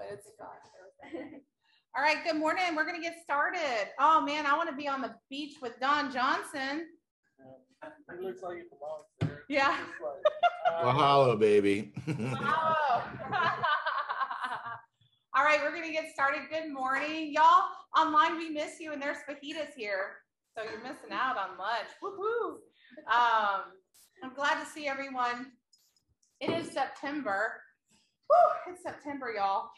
but it's fun. All right, good morning. We're going to get started. Oh, man, I want to be on the beach with Don Johnson. It looks like it belongs there. Yeah. Mahalo, baby. Mahalo. All right, we're going to get started. Good morning. Y'all, online, we miss you, and there's fajitas here. So you're missing out on lunch. Woohoo! I'm glad to see everyone. It is September. Woo, it's September, y'all.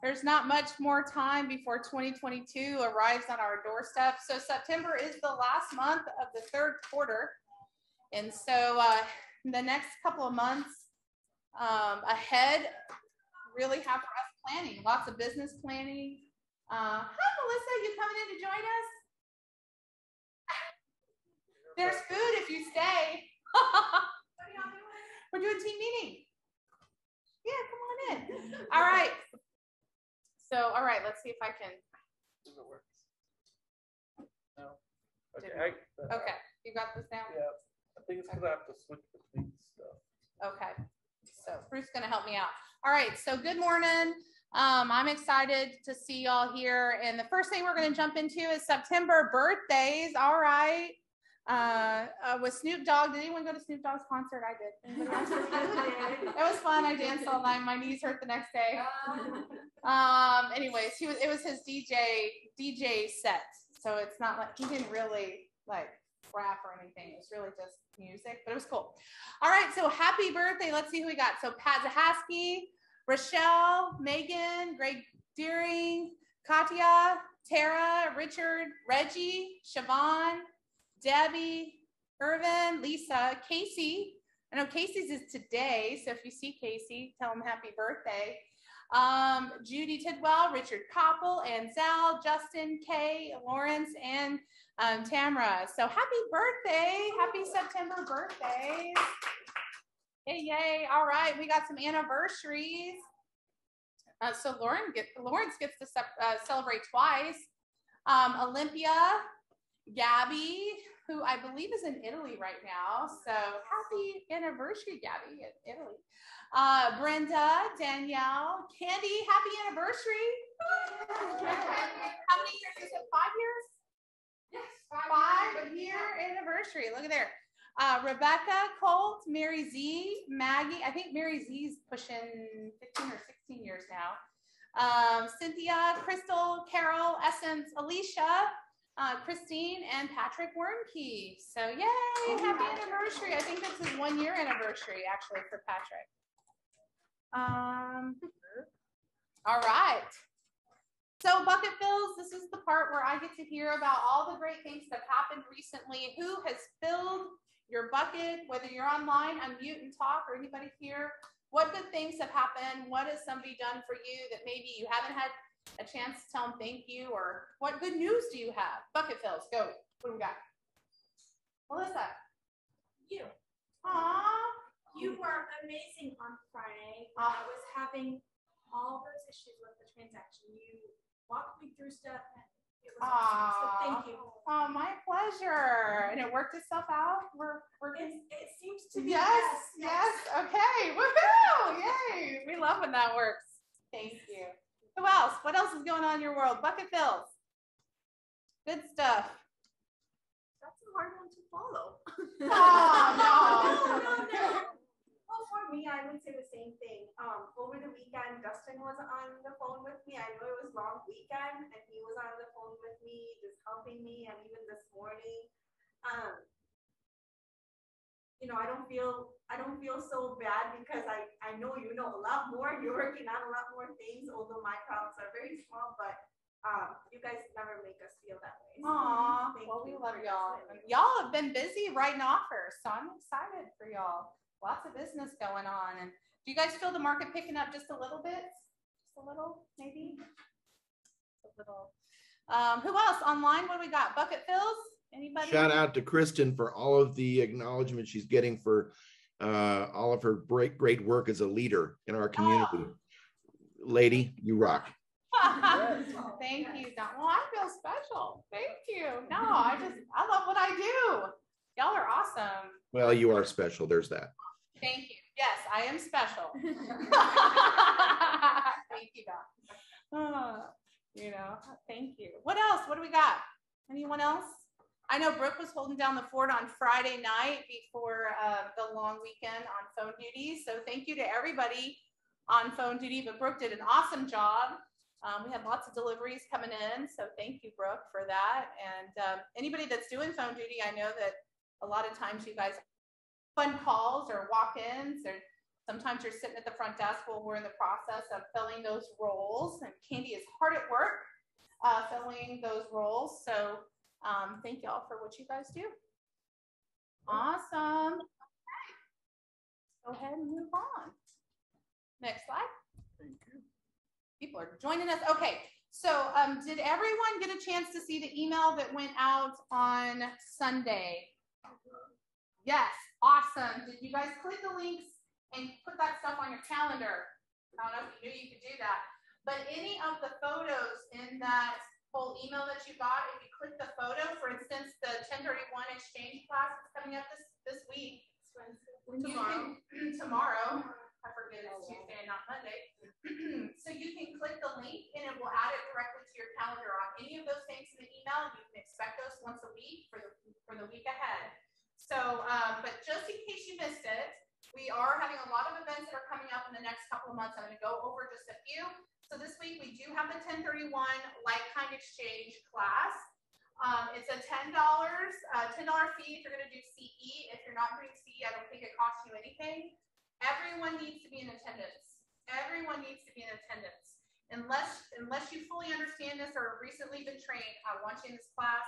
There's not much more time before 2022 arrives on our doorstep. So September is the last month of the third quarter. And so the next couple of months ahead really have for us planning, lots of business planning. Hi, Melissa, you coming in to join us? There's food if you stay. What are y'all doing? We're doing team meeting. Yeah, come on in. All right. So, all right, let's see if I can. Does it work? No. Okay. Okay, you got this down? Yeah. I think it's because I have to switch between stuff. Okay. So Bruce's going to help me out. All right. So good morning. I'm excited to see y'all here. And the first thing we're going to jump into is September birthdays. All right. With Snoop Dogg. Did anyone go to Snoop Dogg's concert? I did. It was fun. I danced all night. My knees hurt the next day. Anyways, it was his DJ set. So it's not like he didn't really like rap or anything. It was really just music, but it was cool. All right, so happy birthday. Let's see who we got. So Pat Zahaski, Rochelle, Megan, Greg Deering, Katya, Tara, Richard, Reggie, Siobhan, Debbie, Irvin, Lisa, Casey. I know Casey's is today, so if you see Casey, tell him happy birthday. Judy Tidwell, Richard Koppel, and Zal, Justin, Kay, Lawrence, and Tamara. So happy birthday. Happy September birthdays. Yay, yay. All right, we got some anniversaries. So Lawrence gets to celebrate twice. Olympia, Gabby, who I believe is in Italy right now. So happy anniversary, Gabby, in Italy. Brenda, Danielle, Candy, happy anniversary. How many years is it? 5 years? Yes, 5-year anniversary. Look at there. Rebecca, Colt, Mary Z, Maggie. I think Mary Z's pushing 15 or 16 years now. Cynthia, Crystal, Carol, Essence, Alicia, Christine, and Patrick Wormkey. So yay, happy anniversary. I think this is 1 year anniversary actually for Patrick. All right. So bucket fills, this is the part where I get to hear about all the great things that have happened recently. Who has filled your bucket, whether you're online, unmute and talk, or anybody here. What good things have happened? What has somebody done for you that maybe you haven't had a chance to tell them thank you? Or what good news do you have? Bucket fills, go. What do we got? Melissa. You. Aww. You were amazing on Friday. I was having all those issues with the transaction. You walked me through stuff and it was awesome. So thank you. Oh, my pleasure. And it worked itself out? It seems to be. Yes. Okay. Woohoo! Yay. We love when that works. Thank you. Who else? What else is going on in your world? Bucket fills. Good stuff. That's a hard one to follow. No. Well, for me, I would say the same thing. Over the weekend, Dustin was on the phone with me. I know it was long weekend, and he was on the phone with me, just helping me. And even this morning, I don't feel so bad because I know you know a lot more. You're working on a lot more things, although my problems are very small. But you guys never make us feel that way. So well, we love y'all. Y'all have been busy writing offers, so I'm excited for y'all. Lots of business going on. And do you guys feel the market picking up just a little bit? Just a little, maybe? A little. Who else online? What do we got? Bucket fills? Anybody? Shout out to Kristen for all of the acknowledgement she's getting for all of her great work as a leader in our community. Lady, you rock. Thank you, Don. Well, I feel special. Thank you. No, I love what I do. Y'all are awesome. Well, you are special. There's that. Thank you. Yes, I am special. Thank you, Don. got? Anyone else? I know Brooke was holding down the fort on Friday night before the long weekend on phone duty. So thank you to everybody on phone duty, but Brooke did an awesome job. We had lots of deliveries coming in. So thank you, Brooke, for that. And anybody that's doing phone duty, I know that a lot of times you guys fun calls or walk-ins, or sometimes you're sitting at the front desk while we're in the process of filling those roles. And Candy is hard at work filling those roles. So thank y'all for what you guys do. Awesome. Okay. Go ahead and move on. Next slide. Thank you. People are joining us. Okay. So did everyone get a chance to see the email that went out on Sunday? Yes. Awesome. Did you guys click the links and put that stuff on your calendar? I don't know if you knew you could do that. But any of the photos in that whole email that you got, if you click the photo, for instance, the 1031 exchange class is coming up this week. Tomorrow. I forget it's Tuesday and not Monday. So you can click the link and it will add it directly to your calendar on any of those things in the email. You can expect those once a week for the week ahead. So, but just in case you missed it, we are having a lot of events that are coming up in the next couple of months. I'm going to go over just a few. So this week we do have the 1031 like-kind exchange class. It's a $10 fee if you're going to do CE. If you're not doing CE, I don't think it costs you anything. Everyone needs to be in attendance. Everyone needs to be in attendance. Unless you fully understand this or have recently been trained, I want you in this class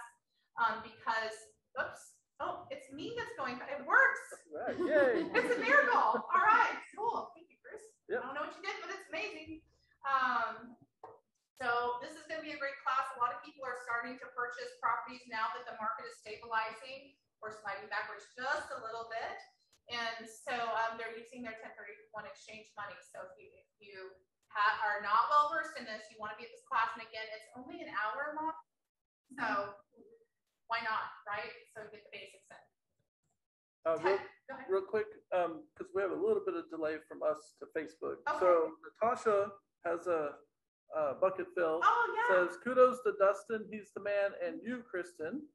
because, oops. Oh, it's me that's going. It works. Right, yay. It's a miracle. All right, cool. Thank you, Chris. Yep. I don't know what you did, but it's amazing. So this is going to be a great class. A lot of people are starting to purchase properties now that the market is stabilizing or sliding backwards just a little bit. And so they're using their 1031 exchange money. So if you are not well versed in this, you want to be at this class. And again, it's only an hour long. So why not, right? So get the basics in. Real quick, because we have a little bit of delay from us to Facebook. Okay. So Natasha has a bucket fill. Oh, yeah. Says, kudos to Dustin. He's the man. And you, Kristen.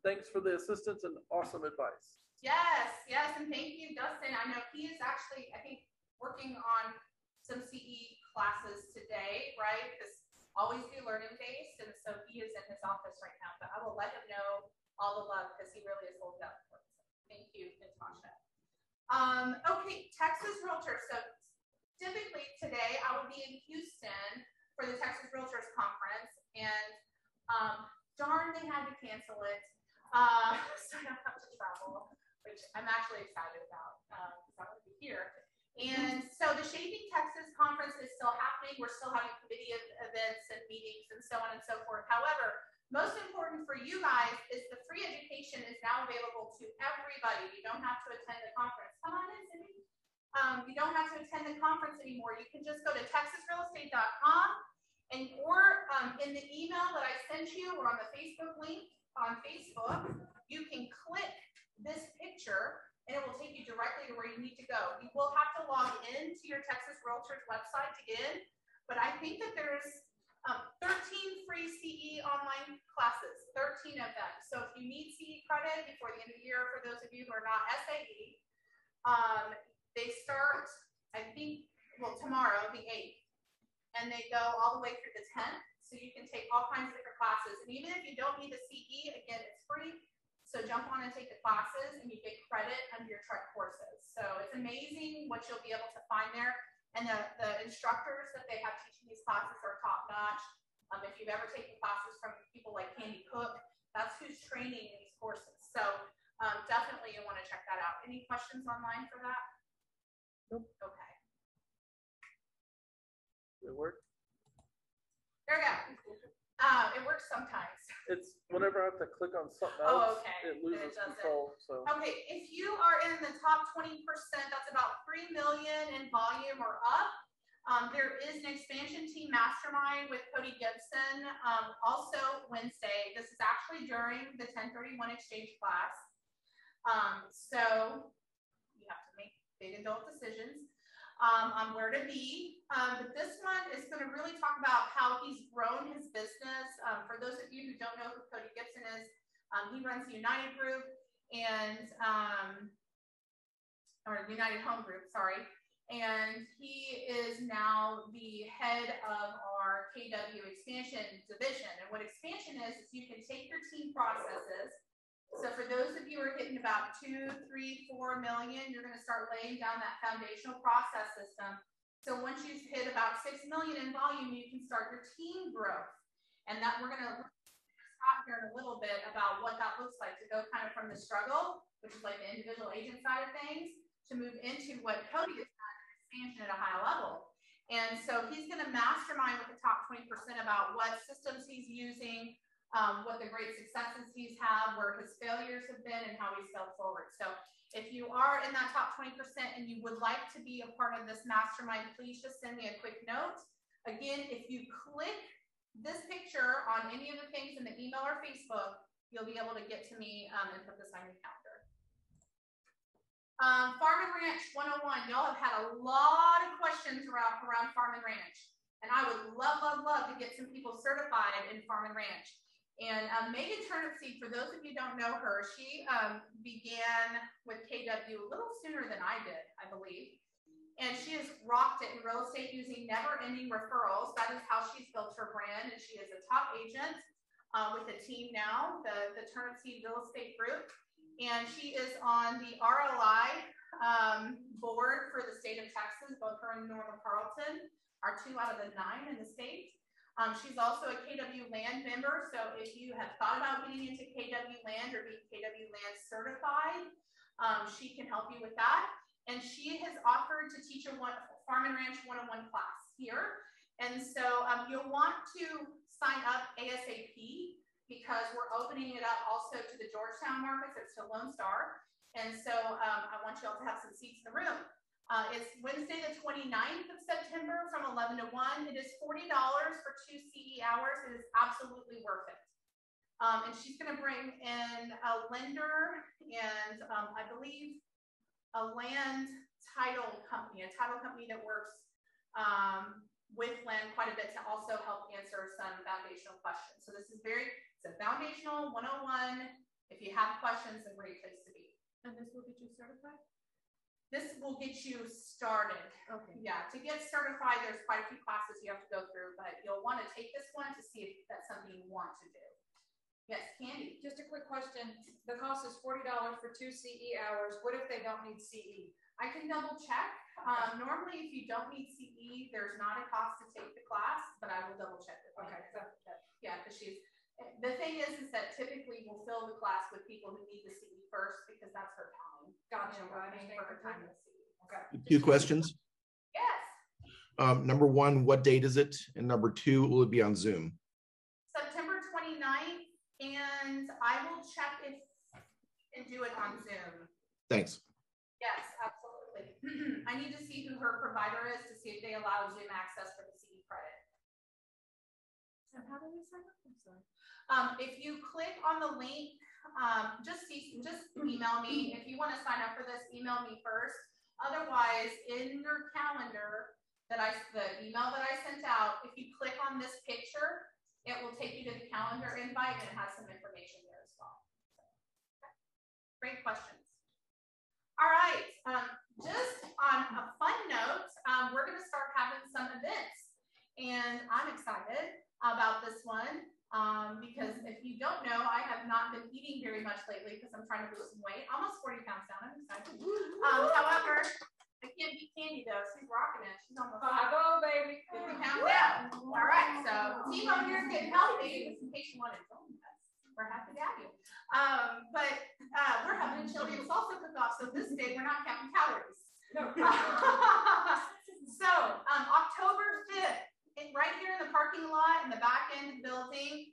Thanks for the assistance and awesome advice. Yes. And thank you, Dustin. I know he is actually, I think, working on some CE classes today, right? Because always be learning based, and so he is in his office right now, but I will let him know all the love because he really is holding up for us. Thank you, Natasha. Okay, Texas Realtor. So typically today I will be in Houston for the Texas Realtors Conference, and darn, they had to cancel it, so I don't have to travel, which I'm actually excited about because I want to be here. And so the Shaping Texas Conference is still happening. We're still having committee events and meetings and so on and so forth. However, most important for you guys is the free education is now available to everybody. You don't have to attend the conference. Come on in, Cindy. You don't have to attend the conference anymore. You can just go to texasrealestate.com or in the email that I sent you or on the Facebook link on Facebook, you can click this picture and it will take you directly to where you need to go. You will have to log into your Texas Realtors website to get in, but I think that there's 13 free CE online classes, 13 of them. So if you need CE credit before the end of the year, for those of you who are not SAE, they start, I think, well, tomorrow, the 8th, and they go all the way through the 10th. So you can take all kinds of different classes. And even if you don't need the CE, again, it's free. So jump on and take the classes and you get credit under your truck courses. So it's amazing what you'll be able to find there. And the instructors that they have teaching these classes are top notch. If you've ever taken classes from people like Candy Cook, that's who's training in these courses. So definitely you want to check that out. Any questions online for that? Nope. Okay. It worked? There we go. It works sometimes. It's whenever I have to click on something else, it loses control. So okay, if you are in the top 20%, that's about 3 million in volume or up. There is an expansion team mastermind with Cody Gibson. Also Wednesday. This is actually during the 1031 exchange class. So you have to make big adult decisions on where to be. But this one is going to really talk about how he's grown his business. For those of you who don't know who he runs the United group and, or the United Home Group, sorry. And he is now the head of our KW expansion division. And what expansion is you can take your team processes. So for those of you who are hitting about 2, 3, 4 million, you're going to start laying down that foundational process system. So once you hit about 6 million in volume, you can start your team growth. And that we're going to talk here in a little bit about what that looks like to go kind of from the struggle, which is like the individual agent side of things, to move into what Cody has done, expansion at a high level. And so he's going to mastermind with the top 20% about what systems he's using, what the great successes he's had, where his failures have been, and how he's failed forward. So if you are in that top 20% and you would like to be a part of this mastermind, please just send me a quick note. Again, if you click this picture on any of the things in the email or Facebook, you'll be able to get to me and put this on your calendar. Farm and Ranch 101. Y'all have had a lot of questions around Farm and Ranch. And I would love to get some people certified in Farm and Ranch. And Megan Turnipseed, for those of you who don't know her, she began with KW a little sooner than I did, I believe. And she has rocked it in real estate using never-ending referrals. That is how she's built her brand. And she is a top agent with a team now, the Turnipseed Real Estate Group. And she is on the RLI board for the state of Texas. Both her and Norma Carlton are 2 out of the 9 in the state. She's also a KW Land member. So if you have thought about getting into KW Land or being KW Land certified, she can help you with that. And she has offered to teach a Farm and Ranch 101 class here. And so you'll want to sign up ASAP, because we're opening it up also to the Georgetown markets. It's to Lone Star. And so I want you all to have some seats in the room. It's Wednesday, the 29th of September from 11 to 1. It is $40 for 2 CE hours. It is absolutely worth it. And she's going to bring in a lender and I believe a land title company that works with land quite a bit to also help answer some foundational questions. So this is it's a foundational 101. If you have questions, a great place to be. And this will get you certified? This will get you started. Okay. Yeah, to get certified, there's quite a few classes you have to go through, but you'll want to take this one to see if that's something you want to do. Yes, Candy. Just a quick question. The cost is $40 for 2 CE hours. What if they don't need CE? I can double check. Normally, if you don't need CE, there's not a cost to take the class, but I will double check it. Okay. Yeah, because the thing is that typically we'll fill the class with people who need the CE first, because that's her time. Gotcha. We're paying for her time in the CE. Okay. 2 questions. Yes. Number 1, what date is it? And number 2, will it be on Zoom? September 29th, and I will check if you can do it on Zoom. Thanks. Yes, absolutely. I need to see who her provider is to see if they allow Zoom access for the CE credit. And how do we sign up? I'm sorry. If you click on the link, just email me. If you want to sign up for this, email me first. Otherwise, in your calendar, the email that I sent out, if you click on this picture, it will take you to the calendar invite, and it has some information there as well. Great questions. All right. Just on a fun note, we're going to start having some events, and I'm excited about this one. Because if you don't know, I have not been eating very much lately because I'm trying to lose some weight. Almost 40 pounds down. I'm excited. However, I can't beat Candy though. She's rocking it. She's almost 5-0, baby. 50 pounds down. All right. So team over here is getting healthy. Just in case you want to join us, we're happy to have you. But we're having a chili and salsa cook-off. So this day we're not counting calories. No. So October 5th. Right here in the parking lot in the back end of the building,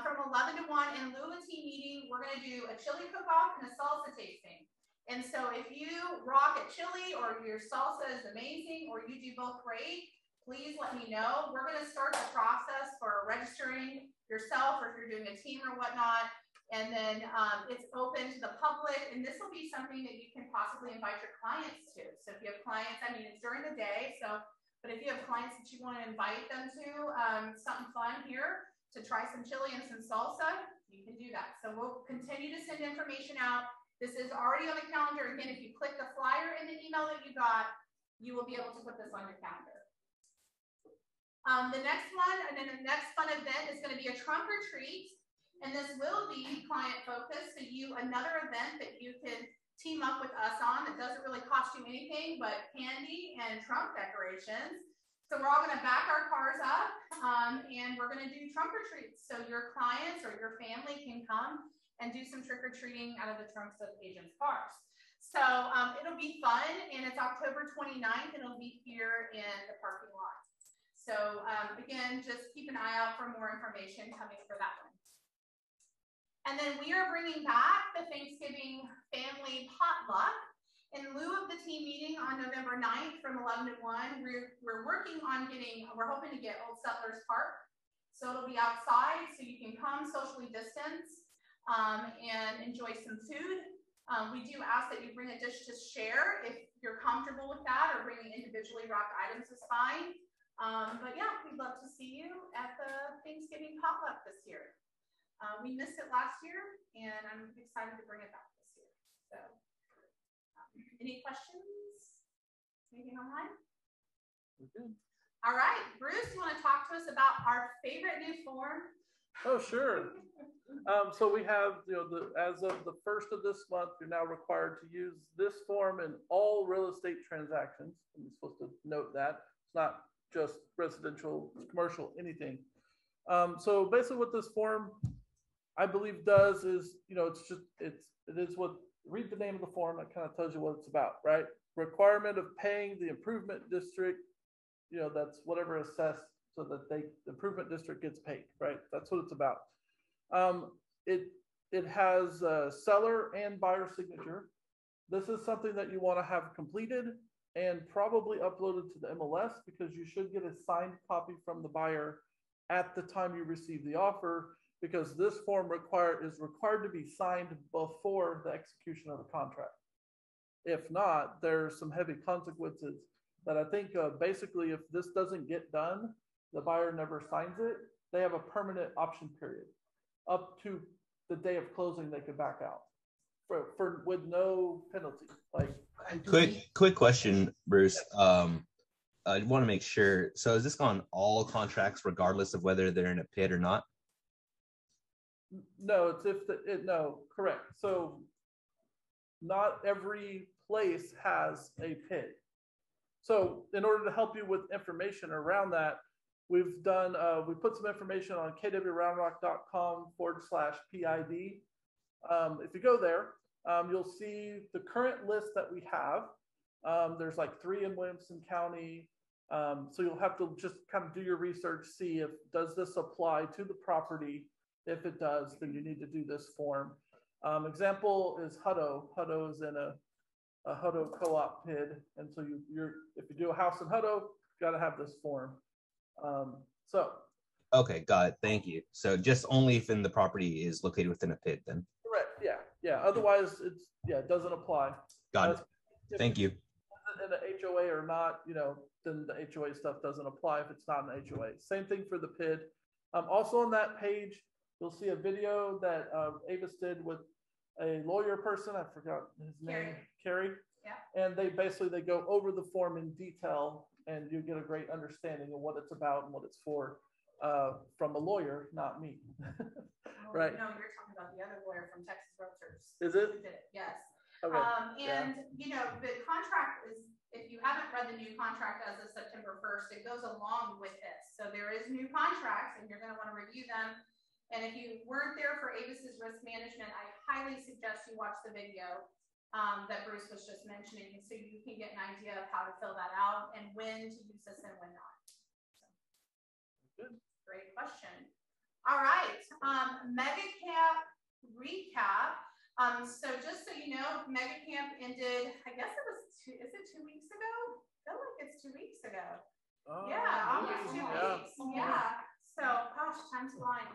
from 11 to 1 in lieu of a team meeting, we're going to do a chili cook-off and a salsa tasting. And so if you rock at chili, or your salsa is amazing, or you do both great, please let me know. We're going to start the process for registering yourself, or if you're doing a team or whatnot. And then it's open to the public, and this will be something that you can possibly invite your clients to. So if you have clients, I mean, it's during the day, but if you have clients that you want to invite them to something fun here to try some chili and some salsa, You can do that. So we'll continue to send information out. This is already on the calendar. Again, if you click the flyer in the email that you got, you will be able to put this on your calendar. The next one, and then the next fun event is going to be a trunk or treat. And this will be client focused. So another event that you can team up with us on. It doesn't really cost you anything but candy and trunk decorations. So we're all going to back our cars up and we're going to do trunk or treats. So your clients or your family can come and do some trick or treating out of the trunks of agents' cars. So it'll be fun, and it's October 29th, and it'll be here in the parking lot. So again, just keep an eye out for more information coming for that one. And then we are bringing back the Thanksgiving family potluck. In lieu of the team meeting on November 9th from 11 to 1, we're working on we're hoping to get Old Settlers Park. So it'll be outside, so you can come socially distance and enjoy some food. We do ask that you bring a dish to share if you're comfortable with that, or bringing individually wrapped items is fine. But yeah, we'd love to see you at the Thanksgiving potluck this year. We missed it last year, and I'm excited to bring it back this year. So, any questions? Anything online? Okay. All right, Bruce, you want to talk to us about our favorite new form? Oh, sure. So we have, as of the 1st of this month, you're now required to use this form in all real estate transactions. I'm supposed to note that it's not just residential, it's commercial, anything. So basically, what this form, I believe, does is, read the name of the form. That kind of tells you what it's about, right? Requirement of paying the improvement district, that's whatever assessed, so that the improvement district gets paid, right? That's what it's about. It has a seller and buyer signature. This is something that you want to have completed and probably uploaded to the MLS, because you should get a signed copy from the buyer at the time you receive the offer, because this form is required to be signed before the execution of the contract. If not, there's some heavy consequences that I think basically, if this doesn't get done, the buyer never signs it, they have a permanent option period. Up to the day of closing, they could back out with no penalty. Quick question, Bruce. I want to make sure. So is this on all contracts, regardless of whether they're in a PID or not? No, no, correct. So not every place has a PID. So in order to help you with information around that, we put some information on kwroundrock.com/PID. If you go there, you'll see the current list that we have. There's like 3 in Williamson County. So you'll have to just kind of do your research, see does this apply to the property. If it does, then you need to do this form. Example is Hutto. Hutto is in a Hutto co-op PID, and so if you do a house in Hutto, you got to have this form. Okay, got it. Thank you. So just only if the property is located within a PID, then. Correct. Yeah. Otherwise, it doesn't apply. Got it. Thank you. In the HOA or not, then the HOA stuff doesn't apply if it's not an HOA. Same thing for the PID. Also on that page, you'll see a video that Avis did with a lawyer person. I forgot his name. Carrie. Yeah. And they go over the form in detail, and you get a great understanding of what it's about and what it's for from a lawyer, not me. Right. No, you're talking about the other lawyer from Texas Realtors. Is it? Who did it? Yes. Okay. The contract is, if you haven't read the new contract as of September 1st, it goes along with this. So there is new contracts, and you're going to want to review them. And if you weren't there for Avis's risk management, I highly suggest you watch the video that Bruce was just mentioning, so you can get an idea of how to fill that out and when to use this and when not. So, great question. All right, Mega Camp recap. So just so you know, Mega Camp ended, I guess it was is it 2 weeks ago? I feel like it's 2 weeks ago. Yeah, almost 2 weeks. Yeah. So, gosh, time's flying.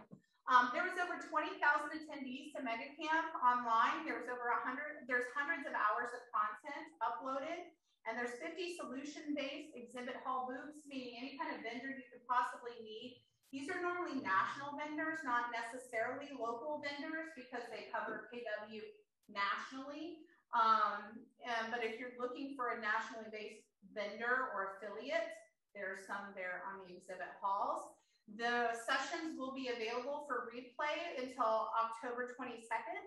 There was over 20,000 attendees to Mega Camp online. There's hundreds of hours of content uploaded, and there's 50 solution-based exhibit hall booths, meaning any kind of vendor you could possibly need These are normally national vendors, not necessarily local vendors, because they cover KW nationally. But if you're looking for a nationally based vendor or affiliate, there's some there on the exhibit halls. The sessions will be available for replay until October 22nd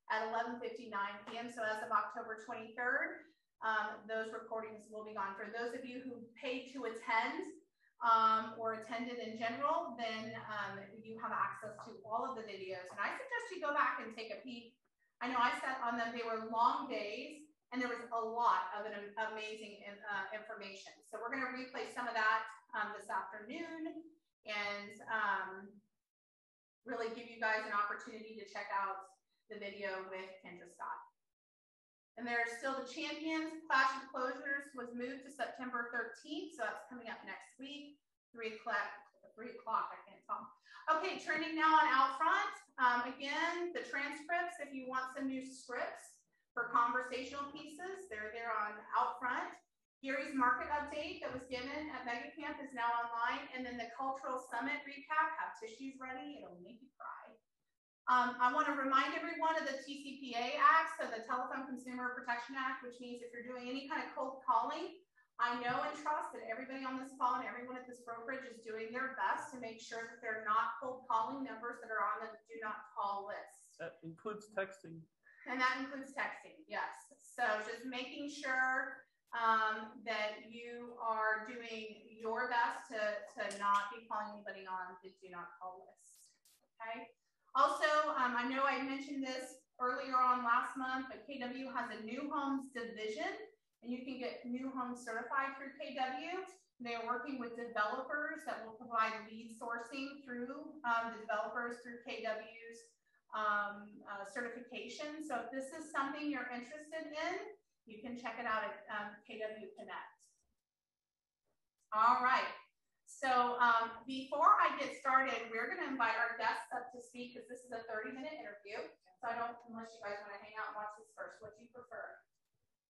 at 11:59 p.m. So as of October 23rd, those recordings will be gone. For those of you who paid to attend or attended in general, then you have access to all of the videos. And I suggest you go back and take a peek. I know I sat on them. They were long days, and there was a lot of amazing information. So we're going to replay some of that this afternoon and really give you guys an opportunity to check out the video with Kendra Scott. And there's still the Champions. Clash of Closures was moved to September 13th, so that's coming up next week, 3 o'clock, I can't talk. Okay, turning now on out front. Again, the transcripts, if you want some new scripts for conversational pieces, they're there on out front. Gary's market update that was given at Mega Camp is now online. And then the Cultural Summit recap, have tissues ready, it'll make you cry. I want to remind everyone of the TCPA Act, so the Telephone Consumer Protection Act, which means if you're doing any kind of cold calling, I know and trust that everybody on this call and everyone at this brokerage is doing their best to make sure that they're not cold calling numbers that are on the do not call list. That includes texting. And that includes texting, yes. So just making sure that you are doing your best to not be calling anybody on the do not call list, okay? Also, I know I mentioned this earlier on last month, but KW has a new homes division, and you can get new homes certified through KW. They are working with developers that will provide lead sourcing through the developers through KW's certification. So if this is something you're interested in, you can check it out at KW Connect. All right. So before I get started, we're going to invite our guests up to speak because this is a 30-minute interview. So I don't, unless you guys want to hang out and watch this first, what do you prefer?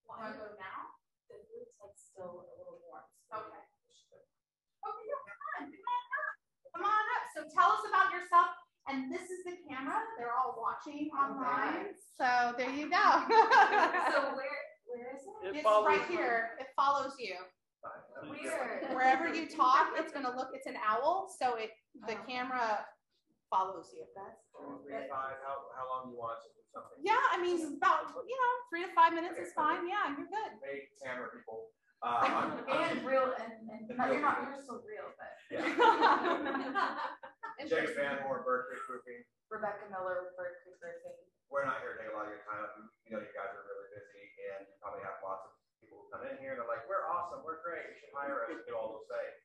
Want to go now? The root's like still a little warm. So okay. Okay, come on up. Come on up. So tell us about yourself. And this is the camera. They're all watching online. So there you go. So where is it? It's right here. It follows you. Weird. Wherever you talk, it's going to look, it's an owl. So the camera follows you. That's 3 to 5, how long do you want to do something? Yeah, I mean, about, 3 to 5 minutes is fine. Yeah, you're good. Hey, camera people. and real, and you're so real, but. Yeah. Jake Van Horn, Bird Creek Roofing. Rebecca Miller, Bird Creek Roofing. We're not here to take a lot of your time. You know, you guys are really busy, and you probably have lots of people who come in here and they're like, we're awesome, we're great, you should hire us, get all those things.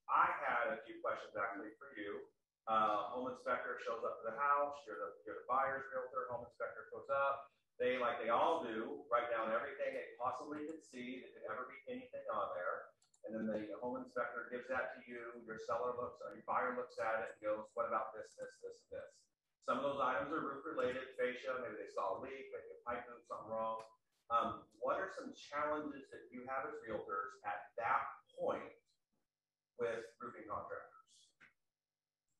I had a few questions actually for you. Home inspector shows up to the house, you're the buyer's realtor, home inspector shows up. They, like they all do, write down everything they possibly could see that could ever be anything on there. And then the home inspector gives that to you, your seller looks, or your buyer looks at it and goes, what about this, this, this, and this? Some of those items are roof related, fascia, maybe they saw a leak, maybe a pipe moved, something wrong. What are some challenges that you have as realtors at that point with roofing contractors?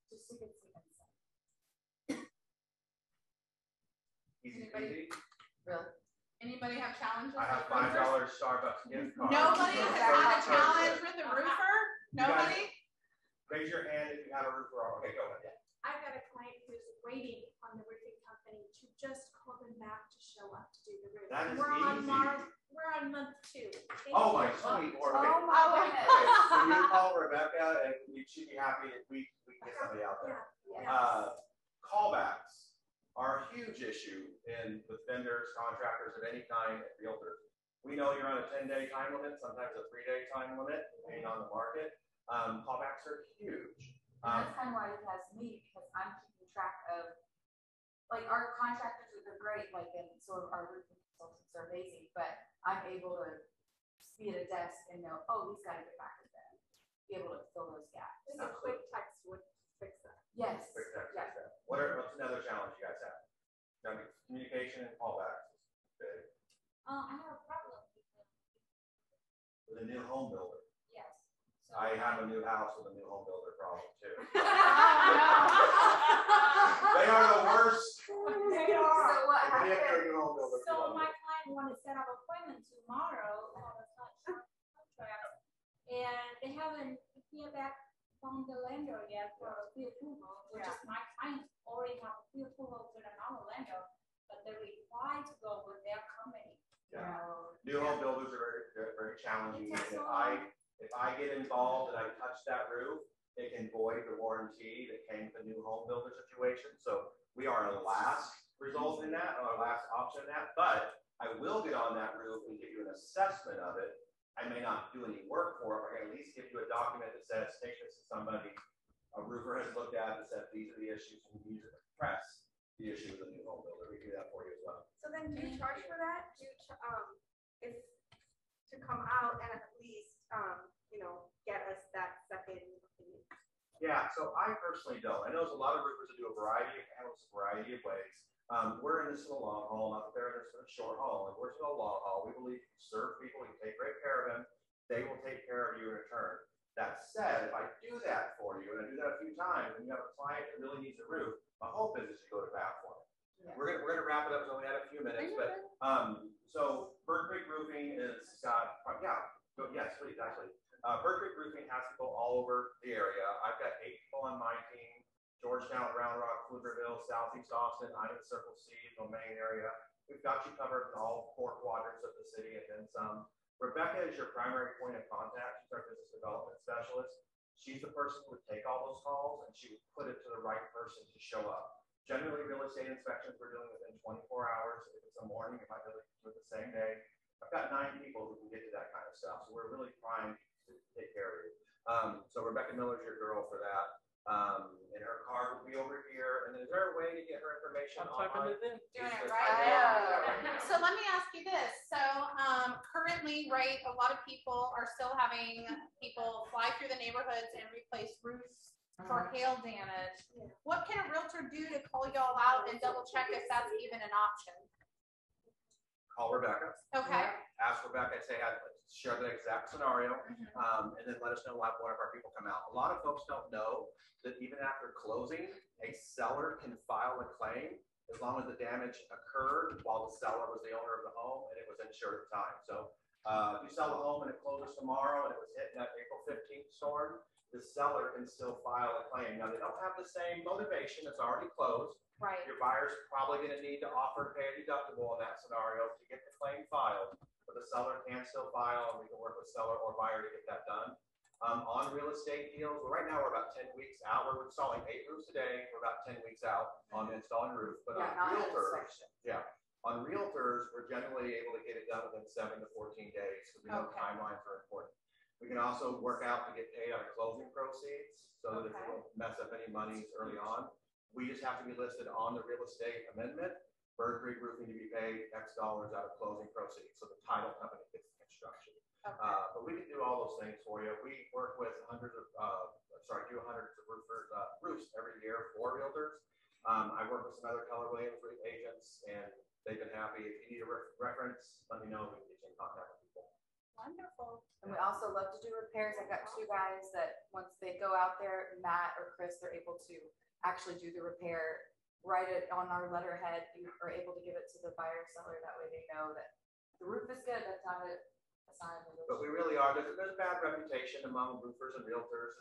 Just to get some insight. Easy peasy. Really? Anybody have challenges? I have with $5 roofers? Starbucks gift card. Nobody has had a challenge with a roofer? Nobody? Raise your hand if you have a roofer. Okay, go ahead. I've got a client who's waiting on the roofing company to just call them back to show up to do the roof. That is We're easy. on month 2. Oh my sweet Lord. Okay. Oh my Okay, goodness. so you call Rebecca and you should be happy if we can get somebody out there. Yes. Callbacks are a huge issue with vendors, contractors of any kind, and realtors. We know you're on a 10-day time limit, sometimes a 3-day time limit, depending on the market. Callbacks are huge. And that's kind of why it has me, because I'm keeping track of, like, our contractors are great, like, and so our roofing consultants are amazing, but I'm able to be at a desk and know, oh, he's got to get back with them, be able to fill those gaps. Just a quick text would fix that. Yes. Quick text, Yes. what's another challenge you guys have? Communication and callbacks is big. I have a problem With a new home builder. yes. So I have a have a new house with a new home builder problem too. Oh, no. They are the worst. They are. So what If you have happened? a new home builder So problem. my client wanted to set up appointment tomorrow on a contract, and they haven't hear back from the lender yet for a pre-approval, which is my client already have a pre-approval with another lender, but they're required to go with their company. New home builders are very challenging. It's And also- if I get involved and I touch that roof, it can void the warranty that came with the new home builder situation. So we are a last result in that, or our last option in that. But I will get on that roof and give you an assessment of it. I may not do any work for it, but I can at least give you a document that says, take this to somebody a roofer has looked at and said, these are the issues, and use it to press the issue with the new home builder. We do that for you as well. So then do you charge for that? Do you, if, to come out and at least, get us that second opinion? Yeah, so I personally don't. I know there's a lot of roofers that do a variety of ways. We're in this for the long haul, not that they're in this for the short haul. And we're for the long haul. We believe you serve people, you take great care of them, they will take care of you in return. That said, if I do that for you, and I do that a few times, and you have a client that really needs a roof, my hope is that you go to bat for it. Yeah. We're gonna wrap it up. So we had a few minutes, but so Bird Creek Roofing is got yes, please actually. Bird Creek Roofing has people all over the area. I've got 8 people on my team: Georgetown, Round Rock, Pflugerville, Southeast Austin. I'm in the Circle C, domain area. We've got you covered in all 4 quadrants of the city and then some. Rebecca is your primary point of contact. She's our business development specialist. She's the person who would take all those calls and she would put it to the right person to show up. Generally, real estate inspections we're doing within 24 hours. If it's a morning, it might be able to do it the same day. I've got 9 people who can get to that kind of stuff. So we're really trying to take care of you. So Rebecca Miller's your girl for that. And her card will be over here. And is there a way to get her information online? Doing it right. So let me ask you this. So currently, right, a lot of people are still having people fly through the neighborhoods and replace roofs for hail damage. What can a realtor do to call y'all out and double check if that's even an option? Call Rebecca. Okay. Ask Rebecca and say, share the exact scenario, and then let us know when one of our people come out. A lot of folks don't know that even after closing, a seller can file a claim as long as the damage occurred while the seller was the owner of the home and it was insured at the time. So if you sell a home and it closes tomorrow and it was hit in that April 15th storm, the seller can still file a claim. Now, they don't have the same motivation. It's already closed. Right. Your buyer's probably going to need to offer to pay a deductible in that scenario to get the claim filed. But the seller can still file, and we can work with seller or buyer to get that done. On real estate deals, right now we're about 10 weeks out. We're installing 8 roofs today. We're about 10 weeks out on installing roofs. But on realtors, we're generally able to get it done within 7 to 14 days because we know timelines are important. We can also work out to get paid on closing proceeds so that if we don't mess up any monies early on. We just have to be listed on the real estate amendment. Bird Creek Roofing to be paid X dollars out of closing proceeds, so the title company gets the construction. But we can do all those things for you. We work with hundreds of roofers, roofs every year for realtors. I work with some other Keller Williams roof agents, and they've been happy. If you need a reference, let me know. We can get you in contact with people. Wonderful. And we also love to do repairs. I've got 2 guys that once they go out there, Matt or Chris, they're able to actually do the repair, write it on our letterhead. You are able to give it to the buyer seller. That way they know that the roof is good. That's not a sign. But we really are. There's a bad reputation among roofers and realtors.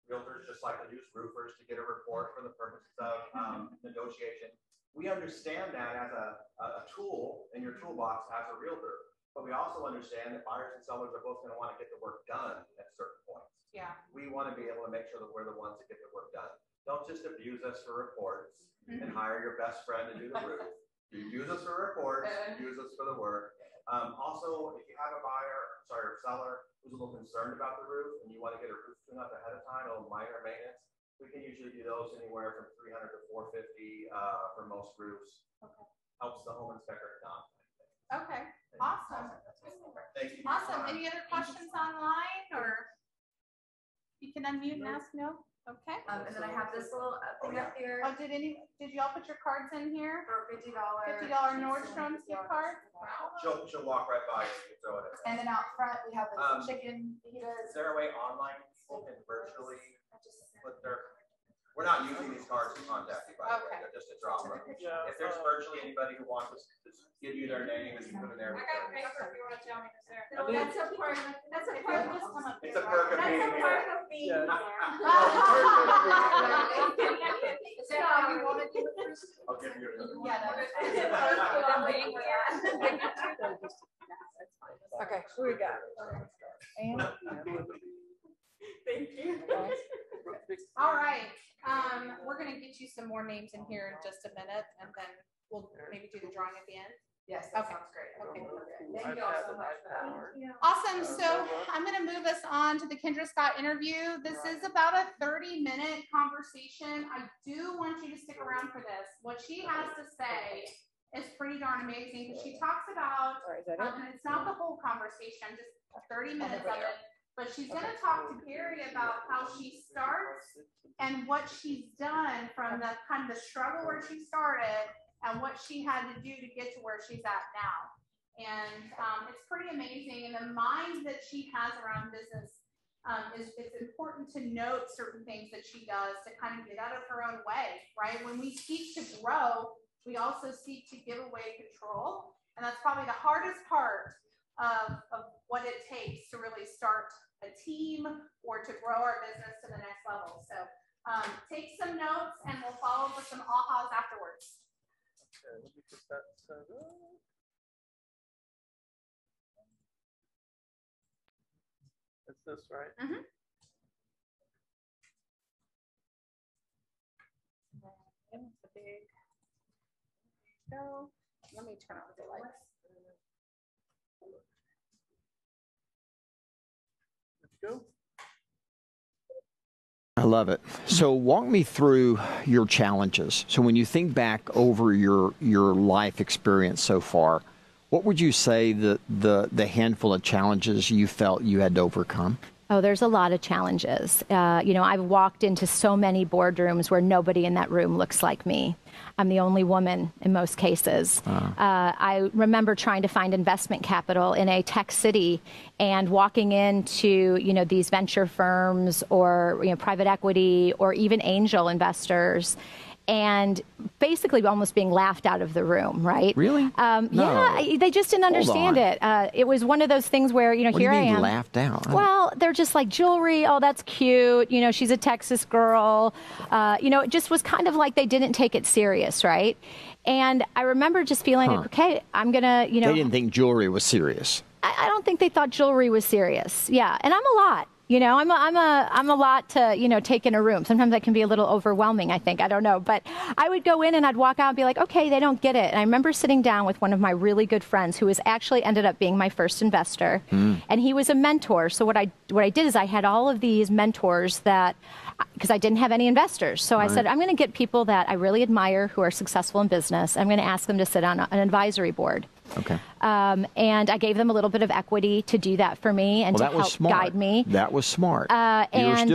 Realtors just like to use roofers to get a report for the purposes of negotiation. We understand that as a tool in your toolbox as a realtor. But we also understand that buyers and sellers are both going to want to get the work done at certain points. Yeah. We want to be able to make sure that we're the ones that get the work done. Don't just abuse us for reports and hire your best friend to do the roof. You use us for reports, use us for the work. Also, if you have a seller who's a little concerned about the roof and you want to get a roof tune up ahead of time, a little minor maintenance, we can usually do those anywhere from $300 to $450 for most roofs. Okay. Helps the home inspector not. Okay. Awesome. Thank you. Awesome. Any other questions online, or you can unmute and ask? No. Okay. And then I have this little thing up here Oh, did y'all put your cards in here? for $50. $50 Nordstrom's gift card? She'll walk right by you and throw it in. And then out front, we have the chicken fajitas. Is there a way online people can virtually put their, we're not using these cards to contact you, by the way, they're just a drop. Yeah. If there's virtually anybody who wants us to give you their name and you put it there. I got paper if you want to tell me this there. No, that's a part of this come up. It's a perk of That's being a here. part of being Yeah. here. Is that how you want to do it, Bruce? I'll give you a. Okay, who we got? And Thank you. All right. We're gonna get you some more names in here in just a minute, and then we'll maybe do the drawing at the end. yes, that Okay. sounds great. Okay. Thank you all so much for that. Awesome. So I'm going to move us on to the Kendra Scott interview. This is about a 30-minute conversation. I do want you to stick around for this. What she has to say is pretty darn amazing because she talks about, and it's not the whole conversation, just 30 minutes of it, but she's going to talk to Gary about how she starts and what she's done from the kind of the struggle where she started and what she had to do to get to where she's at now. And it's pretty amazing. And the mind that she has around business it's important to note certain things that she does to kind of get out of her own way, right? When we seek to grow, we also seek to give away control. And that's probably the hardest part of what it takes to really start a team or to grow our business to the next level. So take some notes and we'll follow up with some ahas afterwards. Okay, let me get that set up. It's this, right? Mm-hmm. It's a big. Go. Let me turn on the lights. Let's go. I love it. So walk me through your challenges. So when you think back over your life experience so far, what would you say the handful of challenges you felt you had to overcome? Oh, there's a lot of challenges. I've walked into so many boardrooms where nobody in that room looks like me. I'm the only woman in most cases. I remember trying to find investment capital in a tech city and walking into, these venture firms or, private equity or even angel investors and basically almost being laughed out of the room, right? Really? No. Yeah, they just didn't understand it. It was one of those things where, what here do you mean I am. Laughed out? Well, they're just like jewelry. Oh, that's cute. She's a Texas girl. It just was kind of like they didn't take it serious, right? And I remember just feeling, okay, I'm going to, They didn't think jewelry was serious. I don't think they thought jewelry was serious. Yeah. And I'm a lot. I'm a lot to, take in a room. Sometimes that can be a little overwhelming, I think. I don't know. But I would go in and I'd walk out and be like, okay, they don't get it. And I remember sitting down with one of my really good friends who was actually ended up being my first investor. And he was a mentor. So what I did is I had all of these mentors that, because I didn't have any investors. So I said, I'm going to get people that I really admire who are successful in business. I'm going to ask them to sit on an advisory board. Okay. And I gave them a little bit of equity to do that for me and to help guide me. That was smart. And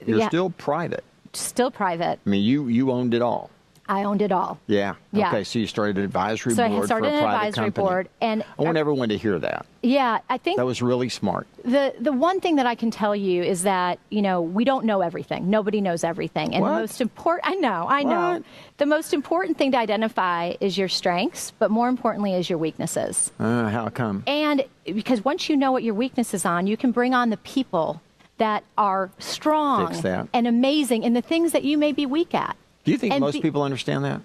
you're still private. Still private. I mean, you owned it all. I owned it all. Yeah. Yeah. Okay. So you started an advisory So board I started for a an private advisory company. board, and I want everyone to hear that. Yeah, I think That was really smart. the one thing that I can tell you is that we don't know everything. Nobody knows everything, and What? the most important. I know. What? The most important thing to identify is your strengths, but more importantly is your weaknesses. How come? And because once you know what your weakness is on, you can bring on the people that are strong Fix that. and amazing in the things that you may be weak at. Do you think most people understand that?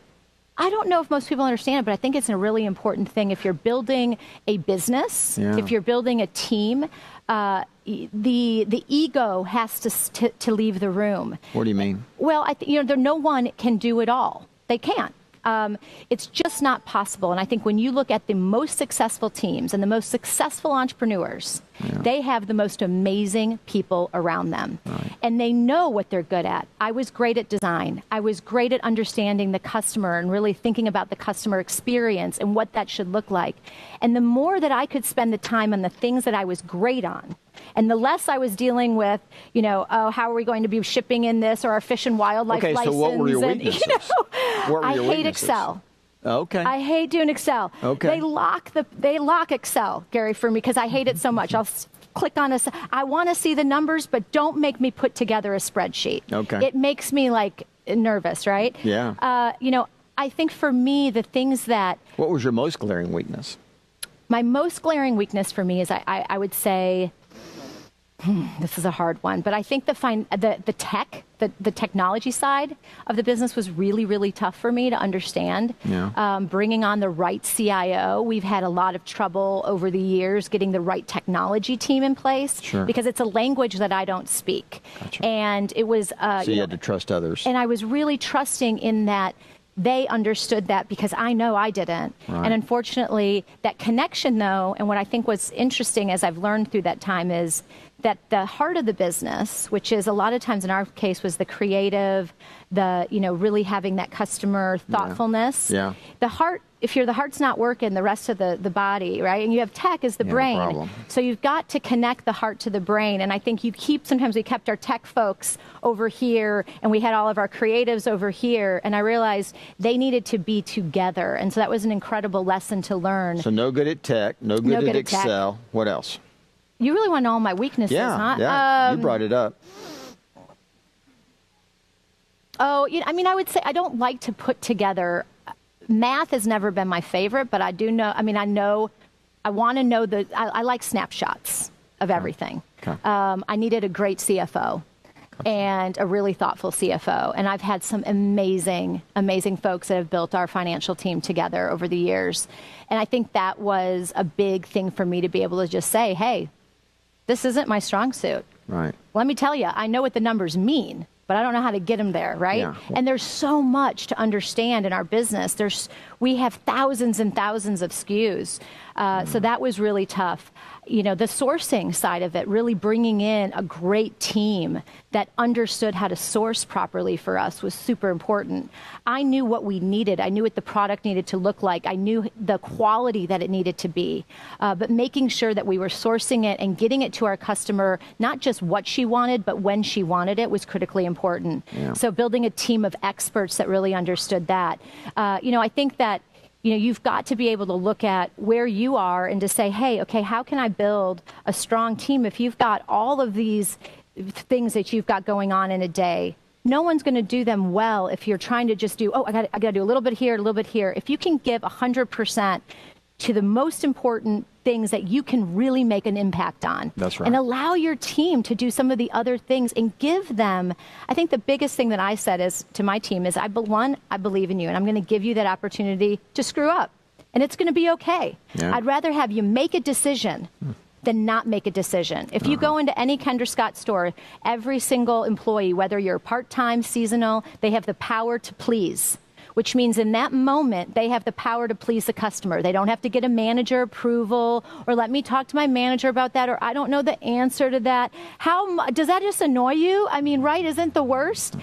I don't know if most people understand it, but I think it's a really important thing. If you're building a business, if you're building a team, the ego has to leave the room. What do you mean? Well, no one can do it all. They can't. It's just not possible. And I think when you look at the most successful teams and the most successful entrepreneurs, they have the most amazing people around them. Right. And they know what they're good at. I was great at design. I was great at understanding the customer and really thinking about the customer experience and what that should look like. And the more that I could spend the time on the things that I was great on, and the less I was dealing with, oh, how are we going to be shipping in this or our fish and wildlife license? Okay, so what were your weaknesses? I hate Excel. Okay. I hate doing Excel. Okay. They lock Excel, Gary, for me because I hate it so much. I'll click on I want to see the numbers, but don't make me put together a spreadsheet. Okay. It makes me nervous, right? Yeah. I think for me, the things that... What was your most glaring weakness? My most glaring weakness for me is I would say... this is a hard one, but I think the technology side of the business was really, really tough for me to understand. Yeah. Bringing on the right CIO, we've had a lot of trouble over the years getting the right technology team in place because it's a language that I don't speak. Gotcha. And it was... so you had to trust others. And I was really trusting in that they understood that because I know I didn't. Right. And unfortunately, that connection, though, and what I think was interesting as I've learned through that time is that the heart of the business, which is a lot of times in our case was the creative, the, really having that customer thoughtfulness. Yeah. The heart, if the heart's not working, the rest of the body, right? And you have tech as the brain. Problem. So you've got to connect the heart to the brain. And I think sometimes we kept our tech folks over here and we had all of our creatives over here. And I realized they needed to be together. And so that was an incredible lesson to learn. So no good at tech, no good at Excel. Tech. What else? You really want to know all my weaknesses, huh? Yeah, you brought it up. Oh, I would say I don't like to put together. Math has never been my favorite, but I do know. I want to know I like snapshots of everything. Okay. I needed a great CFO and a really thoughtful CFO. And I've had some amazing, amazing folks that have built our financial team together over the years. And I think that was a big thing for me to be able to just say, hey, this isn't my strong suit. Right. Let me tell you, I know what the numbers mean, but I don't know how to get them there, right? Yeah. And there's so much to understand in our business. We have thousands and thousands of SKUs. So that was really tough. The sourcing side of it, really bringing in a great team that understood how to source properly for us was super important. I knew what we needed. I knew what the product needed to look like. I knew the quality that it needed to be. But making sure that we were sourcing it and getting it to our customer, not just what she wanted, but when she wanted it was critically important. Yeah. So building a team of experts that really understood that. I think that you've got to be able to look at where you are and to say, hey, okay, how can I build a strong team if you've got all of these things that you've got going on in a day? No one's going to do them well if you're trying to just do, I got to do a little bit here, a little bit here. If you can give 100% to the most important things that you can really make an impact on. That's right. And allow your team to do some of the other things and give them, I think the biggest thing that I said is to my team is, I believe in you and I'm going to give you that opportunity to screw up. And it's going to be okay. Yeah. I'd rather have you make a decision than not make a decision. If you go into any Kendra Scott store, every single employee, whether you're part-time, seasonal, they have the power to please. Which means in that moment, they have the power to please the customer. They don't have to get a manager approval or let me talk to my manager about that, or I don't know the answer to that. Does that just annoy you? Right, isn't the worst?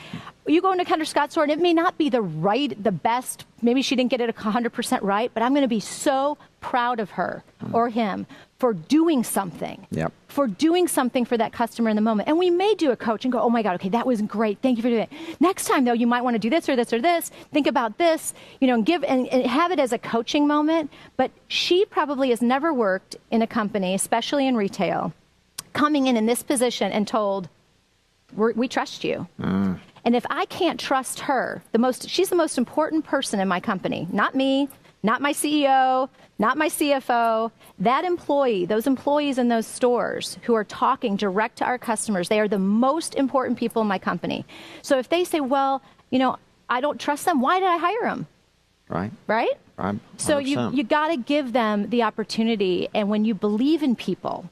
You go into Kendra Scott store and it may not be the best, maybe she didn't get it 100% right, but I'm going to be so proud of her or him for doing something. Yep. For doing something for that customer in the moment. And we may do a coach and go, oh my God, okay, that was great. Thank you for doing it. Next time though, you might want to do this or this or this. Think about this, and have it as a coaching moment. But she probably has never worked in a company, especially in retail, coming in this position and told, we trust you. And if I can't trust her, she's the most important person in my company, not me, not my CEO, not my CFO, that employee, those employees in those stores who are talking direct to our customers, they are the most important people in my company. So if they say, well, I don't trust them, why did I hire them? Right. Right? So 100%. you got to give them the opportunity. And when you believe in people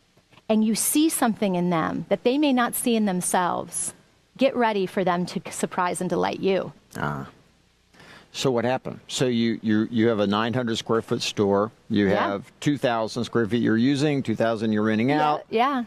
and you see something in them that they may not see in themselves, get ready for them to surprise and delight you. So what happened? So you have a 900 square foot store. You have 2,000 square feet you're using, 2,000 you're renting out. Yeah.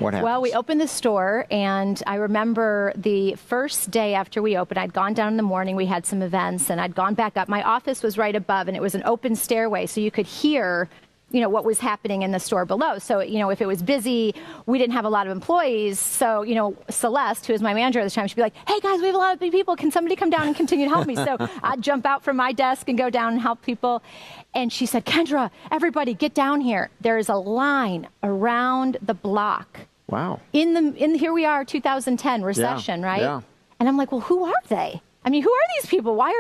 What happened? Well, we opened the store, and I remember the first day after we opened, I'd gone down in the morning, we had some events, and I'd gone back up. My office was right above, and it was an open stairway, so you could hear, you know, what was happening in the store below. So, you know, if it was busy, we didn't have a lot of employees. So, you know, Celeste, who was my manager at the time, she'd be like, hey guys, we have a lot of big people. Can somebody come down and continue to help me? So I'd jump out from my desk and go down and help people. And she said, Kendra, everybody get down here. There is a line around the block. Wow. Here we are, 2010 recession, right? Yeah. And I'm like, well, who are they? I mean, who are these people? Why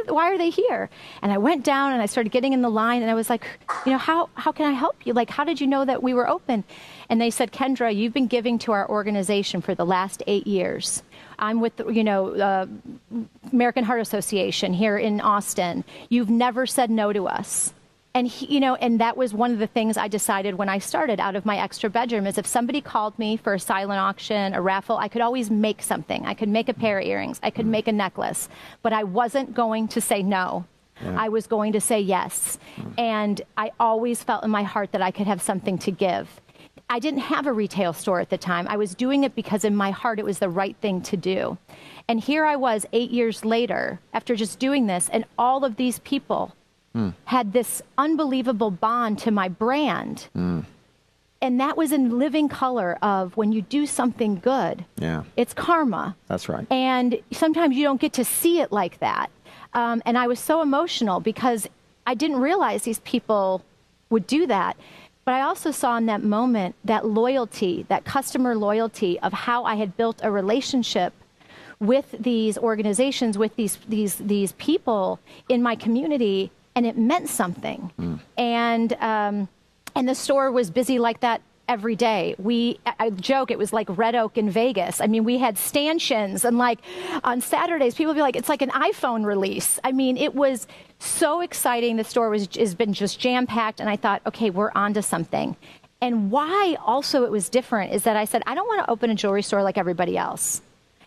are they here? And I went down and I started getting in the line, and I was like, you know, how can I help you? Like, how did you know that we were open? And they said, Kendra, you've been giving to our organization for the last 8 years. I'm with, American Heart Association here in Austin. You've never said no to us. And, and that was one of the things I decided when I started out of my extra bedroom is if somebody called me for a silent auction, a raffle, I could always make something. I could make a pair of earrings. I could make a necklace. But I wasn't going to say no. Yeah. I was going to say yes. And I always felt in my heart that I could have something to give. I didn't have a retail store at the time. I was doing it because in my heart it was the right thing to do. And here I was 8 years later after just doing this, and all of these people had this unbelievable bond to my brand. And that was in living color of when you do something good, it's karma. That's right. And sometimes you don't get to see it like that. And I was so emotional because I didn't realize these people would do that. But I also saw in that moment that loyalty, that customer loyalty of how I had built a relationship with these organizations, with these people in my community, and it meant something. And the store was busy like that every day. I joke, it was like Red Oak in Vegas. I mean, we had stanchions, and like on Saturdays, people would be like, it's like an iPhone release. I mean, it was so exciting. The store has been just jam-packed, and I thought, okay, we're onto something. And why also it was different is that I said, I don't want to open a jewelry store like everybody else.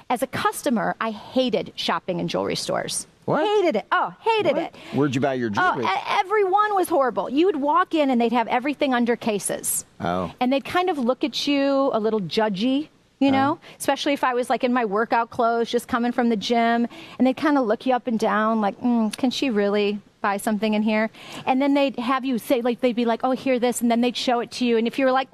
As a customer, I hated shopping in jewelry stores. What? Hated it. Oh, hated it. Where'd you buy your jewelry? Oh, every one was horrible. You would walk in and they'd have everything under cases. Oh. And they'd kind of look at you a little judgy, you know, especially if I was like in my workout clothes, just coming from the gym. And they'd kind of look you up and down like, can she really buy something in here? And then they'd have you say, like, they'd be like, oh, here, this. And then they'd show it to you. And if you were like,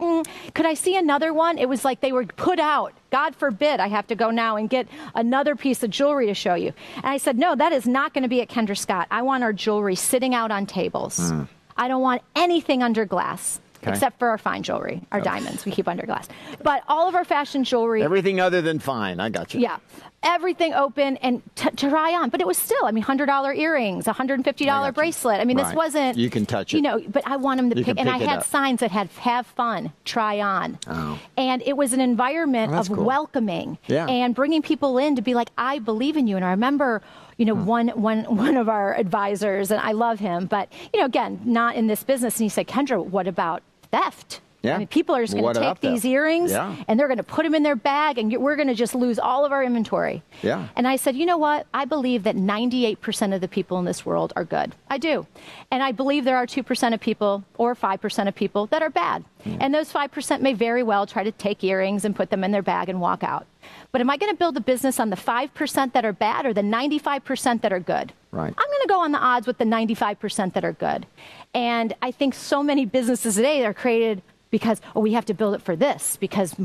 could I see another one? It was like they were put out. God forbid I have to go now and get another piece of jewelry to show you. And I said, no, that is not going to be at Kendra Scott. I want our jewelry sitting out on tables. I don't want anything under glass. Okay. Except for our fine jewelry, our diamonds, we keep under glass. But all of our fashion jewelry. Everything other than fine, I got you. Yeah, everything open and to try on. But it was still, I mean, $100 earrings, $150 bracelet. I mean, this wasn't. You can touch it. You know, but I want them to pick. And I had signs that had have fun, try on. Oh. And it was an environment of welcoming and bringing people in to be like, I believe in you. And I remember, you know, one of our advisors, and I love him, but, you know, again, not in this business. And he said, Kendra, what about theft? Yeah. I mean, people are just going to take these earrings and they're going to put them in their bag, and we're going to just lose all of our inventory. Yeah. And I said, you know what? I believe that 98% of the people in this world are good. I do. And I believe there are 2% of people or 5% of people that are bad. And those 5% may very well try to take earrings and put them in their bag and walk out. But am I going to build a business on the 5% that are bad or the 95% that are good? Right. I'm going to go on the odds with the 95% that are good. And I think so many businesses today are created because, oh, we have to build it for this because,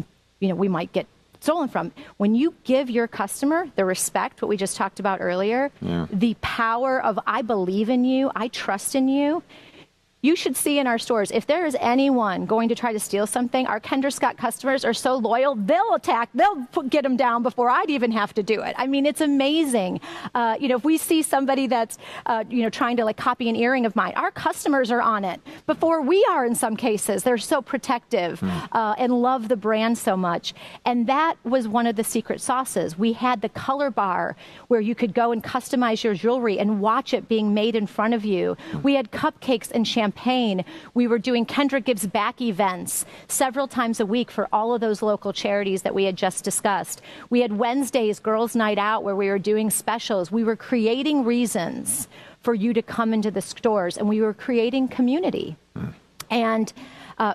you know, we might get stolen from. When you give your customer the respect, what we just talked about earlier, the power of I believe in you, I trust in you, you should see in our stores, if there is anyone going to try to steal something, our Kendra Scott customers are so loyal, they'll attack, get them down before I'd even have to do it. I mean, it's amazing. You know, if we see somebody that's, you know, trying to like copy an earring of mine, our customers are on it before we are in some cases. They're so protective and love the brand so much. And that was one of the secret sauces. We had the color bar where you could go and customize your jewelry and watch it being made in front of you. We had cupcakes and champagne campaign. We were doing Kendra Gives Back events several times a week for all of those local charities that we had just discussed. We had Wednesdays, Girls' Night Out, where we were doing specials. We were creating reasons for you to come into the stores, and we were creating community. And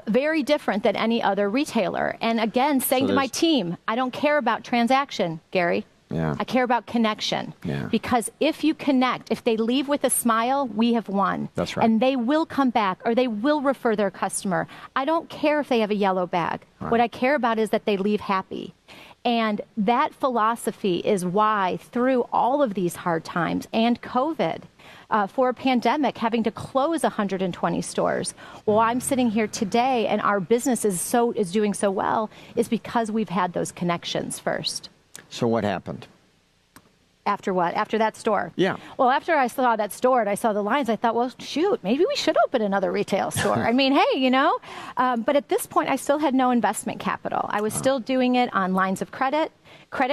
very different than any other retailer. And again, saying to my team, I don't care about transaction, Gary. I care about connection. Because if you connect, if they leave with a smile, we have won. That's right. And they will come back, or they will refer their customer. I don't care if they have a yellow bag. Right. What I care about is that they leave happy. And that philosophy is why, through all of these hard times and COVID, for a pandemic, having to close 120 stores. Well, I'm sitting here today and our business is doing so well is because we've had those connections first. So what happened? After what? After that store? Yeah. Well, after I saw that store and I saw the lines, I thought, well, shoot, maybe we should open another retail store. I mean, hey, you know, but at this point, I still had no investment capital. I was still doing it on lines of credit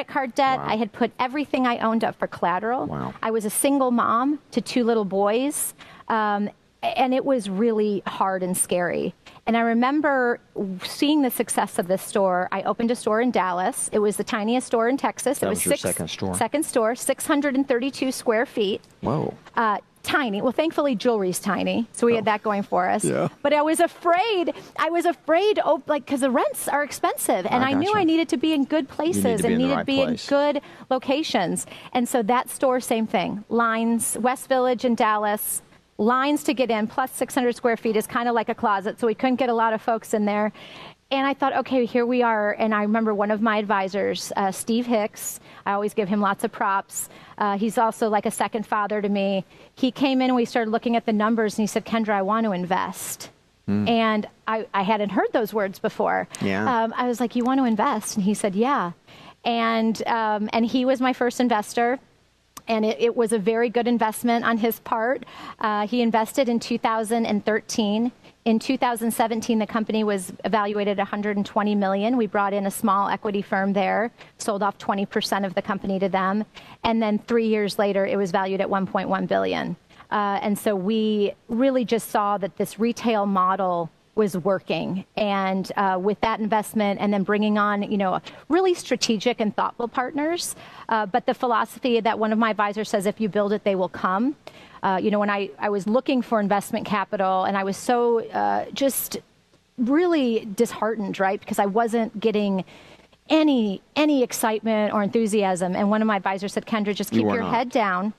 card debt. I had put everything I owned up for collateral. I was a single mom to 2 little boys. And it was really hard and scary. And I remember seeing the success of this store. I opened a store in Dallas. It was the tiniest store in Texas. That it was your second store. Second store, 632 square feet. Whoa. Tiny. Well, thankfully, jewelry's tiny, so we had that going for us. Yeah. But I was afraid, because the rents are expensive, and I knew I needed to be in good places and needed to be in good locations. And so that store, same thing. Lines, West Village in Dallas. Lines to get in, plus 600 square feet is kind of like a closet, so we couldn't get a lot of folks in there. And I thought, okay, here we are. And I remember one of my advisors, Steve Hicks, I always give him lots of props. He's also like a second father to me. He came in and we started looking at the numbers and he said, Kendra, I want to invest. And I hadn't heard those words before. I was like, you want to invest? And he said, yeah. And he was my first investor. And it was a very good investment on his part. He invested in 2013. In 2017, the company was evaluated at $120 million. We brought in a small equity firm there, sold off 20% of the company to them. And then 3 years later, it was valued at $1.1 billion. And so we really just saw that this retail model was working. And with that investment and then bringing on, really strategic and thoughtful partners. But the philosophy that one of my advisors says, if you build it, they will come. When I was looking for investment capital and I was so just really disheartened, right? Because I wasn't getting any excitement or enthusiasm. And one of my advisors said, Kendra, just keep your head down.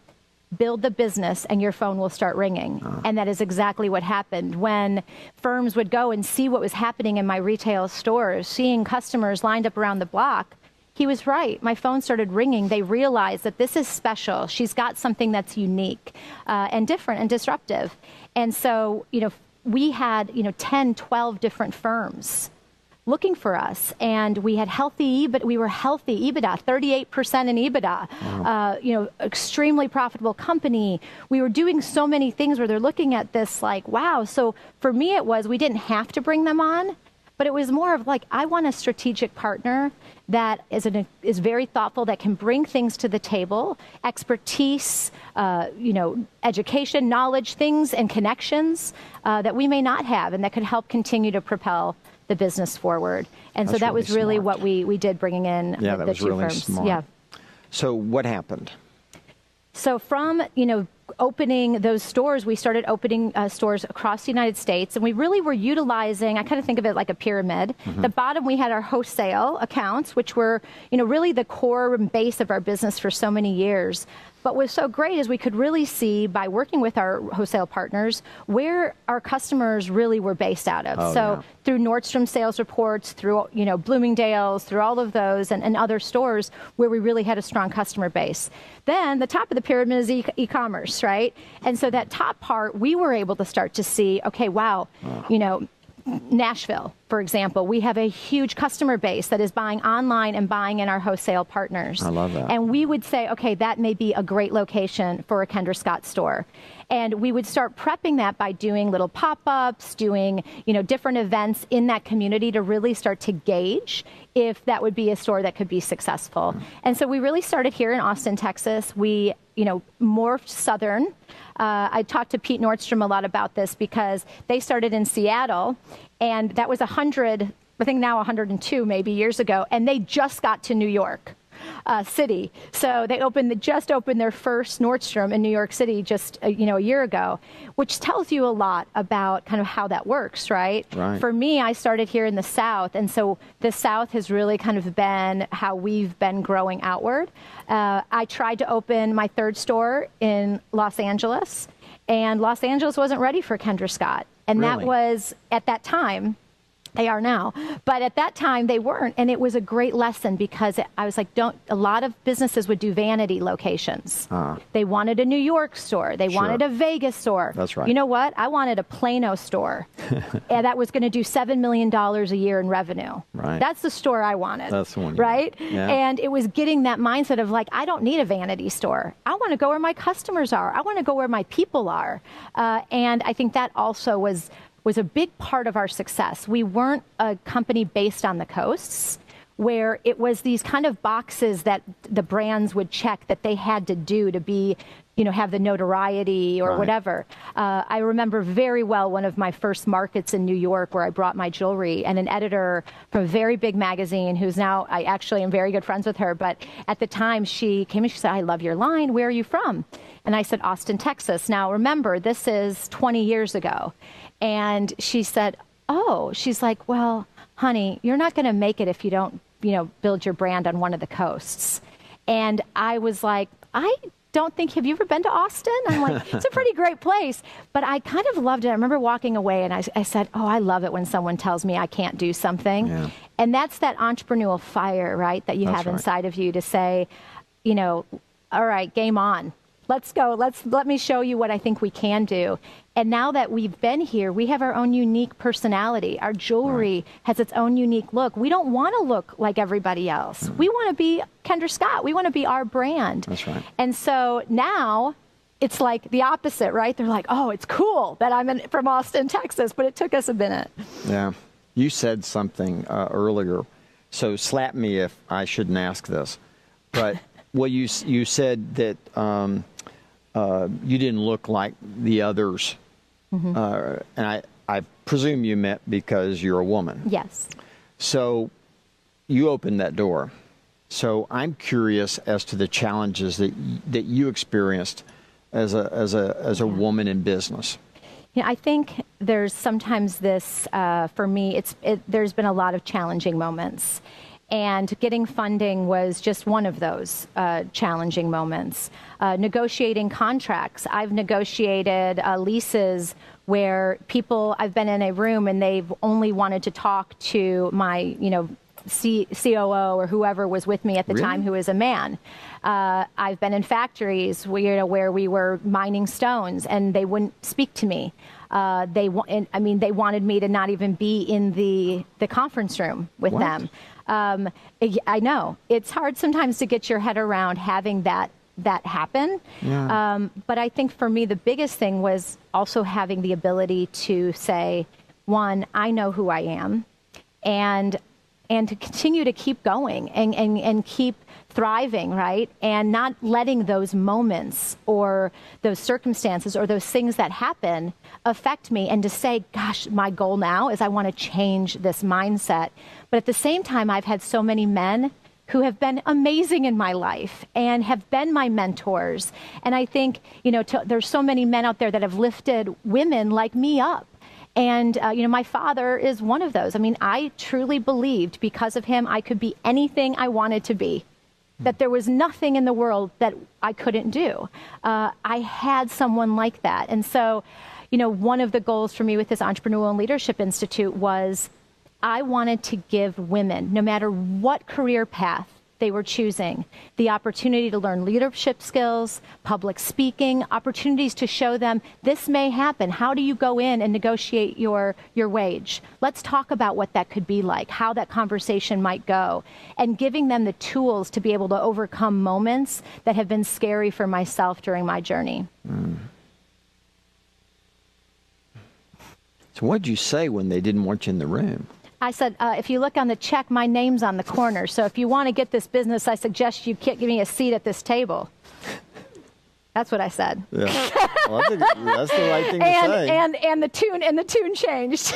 Build the business and your phone will start ringing. And that is exactly what happened. When firms would go and see what was happening in my retail stores, seeing customers lined up around the block, he was right. My phone started ringing. They realized that this is special. She's got something that's unique and different and disruptive. And so, we had, 10, 12 different firms looking for us, and we had healthy EBITDA. We were healthy EBITDA, 38% in EBITDA. Extremely profitable company. We were doing so many things where they're looking at this like, wow. So for me, it was we didn't have to bring them on, but it was more of like I want a strategic partner that is very thoughtful, that can bring things to the table, expertise, education, knowledge, things, and connections that we may not have, and that could help continue to propel the business forward. And so that was really what we did, bringing in the two firms. Yeah. So what happened? So from, opening those stores, we started opening stores across the United States, and we really were utilizing, I kind of think of it like a pyramid. The bottom, we had our wholesale accounts, which were, really the core and base of our business for so many years. But what's so great is we could really see by working with our wholesale partners where our customers really were based out of. Through Nordstrom sales reports, through Bloomingdale's, through all of those and other stores where we really had a strong customer base. Then the top of the pyramid is e-commerce, right? And so that top part, we were able to start to see, okay, wow, Nashville, for example, we have a huge customer base that is buying online and buying in our wholesale partners. I love that. And we would say, okay, that may be a great location for a Kendra Scott store. And we would start prepping that by doing little pop-ups, doing, different events in that community to really start to gauge if that would be a store that could be successful. And so we really started here in Austin, Texas. We morphed Southern. I talked to Pete Nordstrom a lot about this because they started in Seattle, and that was 100, I think now 102 maybe years ago, and they just got to New York City. So they just opened their first Nordstrom in New York City just a year ago, which tells you a lot about kind of how that works, right? For me, I started here in the South, and so the South has really kind of been how we've been growing outward. I tried to open my third store in Los Angeles, and Los Angeles wasn't ready for Kendra Scott. And that was, at that time, they are now, but at that time they weren't. And it was a great lesson because I was like, a lot of businesses would do vanity locations. They wanted a New York store. They wanted a Vegas store. That's right. You know what? I wanted a Plano store. And that was going to do $7 million a year in revenue. Right. That's the store I wanted. That's the one. Right? Yeah. And it was getting that mindset of like, I don't need a vanity store. I want to go where my customers are. I want to go where my people are. And I think that also was a big part of our success. We weren't a company based on the coasts, where it was these kind of boxes that the brands would check that they had to do to be, have the notoriety or whatever. I remember very well one of my first markets in New York where I brought my jewelry, and an editor from a very big magazine, who's now, I actually am very good friends with her, but at the time she came and she said, I love your line. Where are you from? And I said, Austin, Texas. Now remember, this is 20 years ago. And she said, she's like, well, honey, you're not going to make it if you don't, build your brand on one of the coasts. And I was like, I don't think, have you ever been to Austin? I'm like, it's a pretty great place. But I kind of loved it. I remember walking away and I said, I love it when someone tells me I can't do something. Yeah. And that's that entrepreneurial fire, right, that you have inside of you to say, all right, game on. Let's go. Let me show you what I think we can do. And now that we've been here, we have our own unique personality. Our jewelry has its own unique look. We don't want to look like everybody else. We want to be Kendra Scott. We want to be our brand. That's right. And so now it's like the opposite, right? They're like, it's cool that I'm from Austin, Texas, but it took us a minute. Yeah. You said something earlier, so slap me if I shouldn't ask this. But well, you said that you didn't look like the others. And I presume you meant because you're a woman. Yes. So you opened that door. So I'm curious as to the challenges that you experienced as a woman in business. I think there's sometimes this, for me, there's been a lot of challenging moments. And getting funding was just one of those challenging moments. Negotiating contracts. I've negotiated leases where I've been in a room and they've only wanted to talk to my, COO or whoever was with me at the time, who is a man. I've been in factories where we were mining stones and they wouldn't speak to me. They wanted me to not even be in the conference room with them. I know it's hard sometimes to get your head around having that happen. Yeah. But I think for me, the biggest thing was also having the ability to say, one, I know who I am, and to continue to keep going and keep thriving, right? And not letting those moments or those circumstances or those things that happen affect me, and to say, gosh, my goal now is I want to change this mindset. But at the same time, I've had so many men who have been amazing in my life and have been my mentors. And I think, there's so many men out there that have lifted women like me up. And, my father is one of those. I mean, I truly believed because of him, I could be anything I wanted to be, that there was nothing in the world that I couldn't do. I had someone like that. And so, one of the goals for me with this Entrepreneurial and Leadership Institute was I wanted to give women, no matter what career path they were choosing, the opportunity to learn leadership skills, public speaking, opportunities to show them this may happen. How do you go in and negotiate your wage? Let's talk about what that could be like, how that conversation might go, and giving them the tools to be able to overcome moments that have been scary for myself during my journey. So what did you say when they didn't want you in the room? I said, if you look on the check, my name's on the corner. So if you want to get this business, I suggest you give me a seat at this table. That's what I said. Yeah. Well, that's the right thing to say. And the tune changed.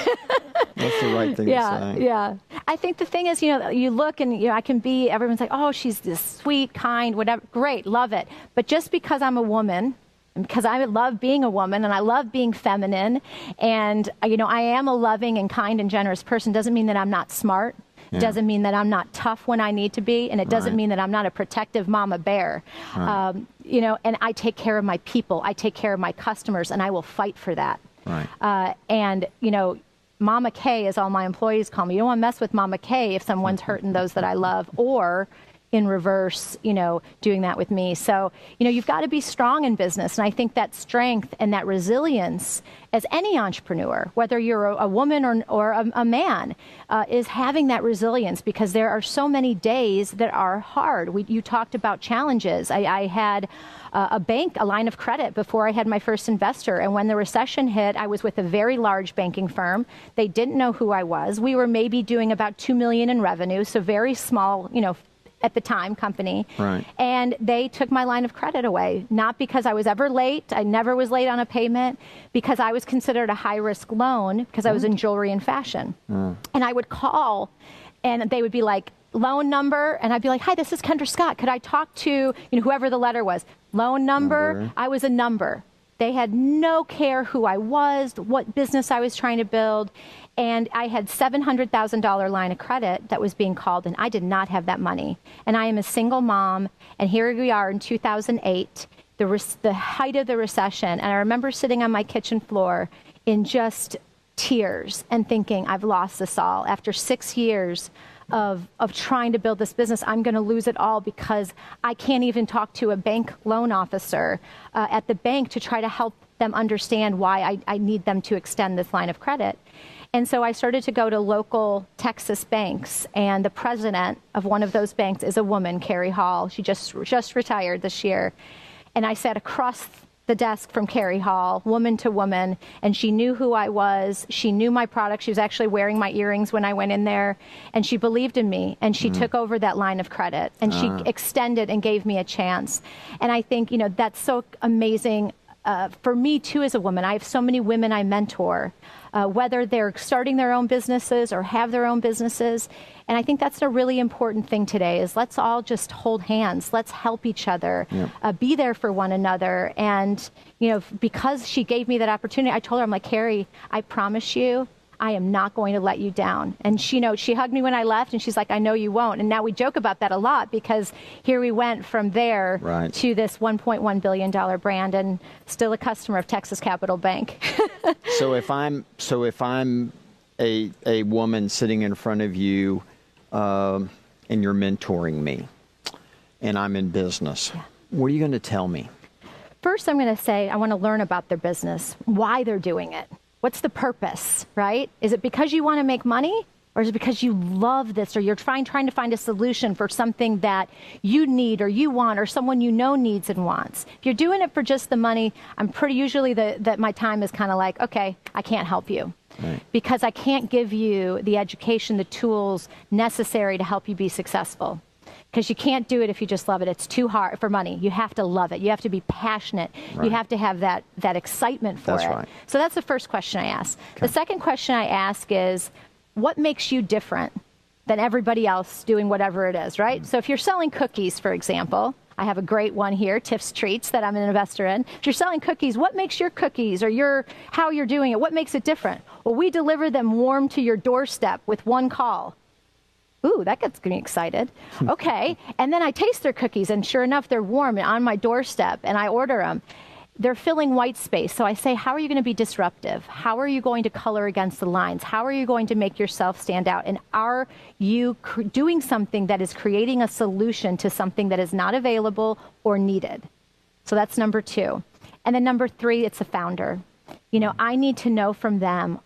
That's the right thing to say. Yeah. I think the thing is, you look and I can be. Everyone's like, oh, she's this sweet, kind, whatever. Great, love it. But just because I'm a woman, and because I love being a woman and I love being feminine, and I am a loving and kind and generous person, doesn't mean that I'm not smart. Yeah. Doesn't mean that I'm not tough when I need to be, and it doesn't mean that I'm not a protective mama bear. Right. And I take care of my people, I take care of my customers, and I will fight for that. Right. Mama K, as all my employees call me. You don't want to mess with Mama K if someone's hurting those that I love, or in reverse, doing that with me. So, you've got to be strong in business. And I think that strength and that resilience, as any entrepreneur, whether you're a woman or a man, is having that resilience, because there are so many days that are hard. You talked about challenges. I had a line of credit before I had my first investor. And when the recession hit, I was with a very large banking firm. They didn't know who I was. We were maybe doing about $2 million in revenue, so very small, at the time, company. Right. And they took my line of credit away, not because I was ever late. I never was late on a payment, because I was considered a high-risk loan because I was in jewelry and fashion. And I would call, and they would be like, loan number, and I'd be like, hi, this is Kendra Scott. Could I talk to whoever the letter was? Loan number. I was a number. They had no care who I was, what business I was trying to build. And I had $700,000 line of credit that was being called, and I did not have that money. And I am a single mom, and here we are in 2008, the height of the recession. And I remember sitting on my kitchen floor in just tears and thinking, I've lost this all. After 6 years of trying to build this business, I'm going to lose it all because I can't even talk to a bank loan officer at the bank to try to help them understand why I need them to extend this line of credit. And so I started to go to local Texas banks, and the president of one of those banks is a woman, Carrie Hall. She just retired this year. And I sat across the desk from Carrie Hall, woman to woman, and she knew who I was. She knew my product. She was actually wearing my earrings when I went in there, and she believed in me, and she took over that line of credit, and she extended and gave me a chance. And I think, that's so amazing for me, too, as a woman. I have so many women I mentor, whether they're starting their own businesses or have their own businesses. And I think that's a really important thing today, is let's all just hold hands. Let's help each other, be there for one another. And, because she gave me that opportunity, I told her, I'm like, Carrie, I promise you, I am not going to let you down. And she hugged me when I left, and she's like, I know you won't. And now we joke about that a lot, because here we went from there to this $1.1 billion brand, and still a customer of Texas Capital Bank. So if I'm a woman sitting in front of you, and you're mentoring me, and I'm in business, what are you going to tell me? First, I'm going to say I want to learn about their business, why they're doing it. What's the purpose, right? Is it because you want to make money, or is it because you love this, or you're trying to find a solution for something that you need or you want, or someone needs and wants? If you're doing it for just the money, I'm pretty usually that my time is kind of like, okay, I can't help you. Right. Because I can't give you the education, the tools necessary to help you be successful. Because you can't do it if you just love it. It's too hard for money. You have to love it. You have to be passionate. Right. You have to have that excitement for it. Right. So that's the first question I ask. Okay. The second question I ask is, what makes you different than everybody else doing whatever it is, right? So if you're selling cookies, for example, I have a great one here, Tiff's Treats, that I'm an investor in. If you're selling cookies, what makes your cookies, or how you're doing it, what makes it different? Well, we deliver them warm to your doorstep with one call. Ooh, that gets me excited. Okay. And then I taste their cookies, and sure enough, they're warm and on my doorstep, and I order them. They're filling white space. So I say, how are you going to be disruptive? How are you going to color against the lines? How are you going to make yourself stand out? And are you doing something that is creating a solution to something that is not available or needed? So that's number 2. And then number 3, it's the founder. I need to know from them,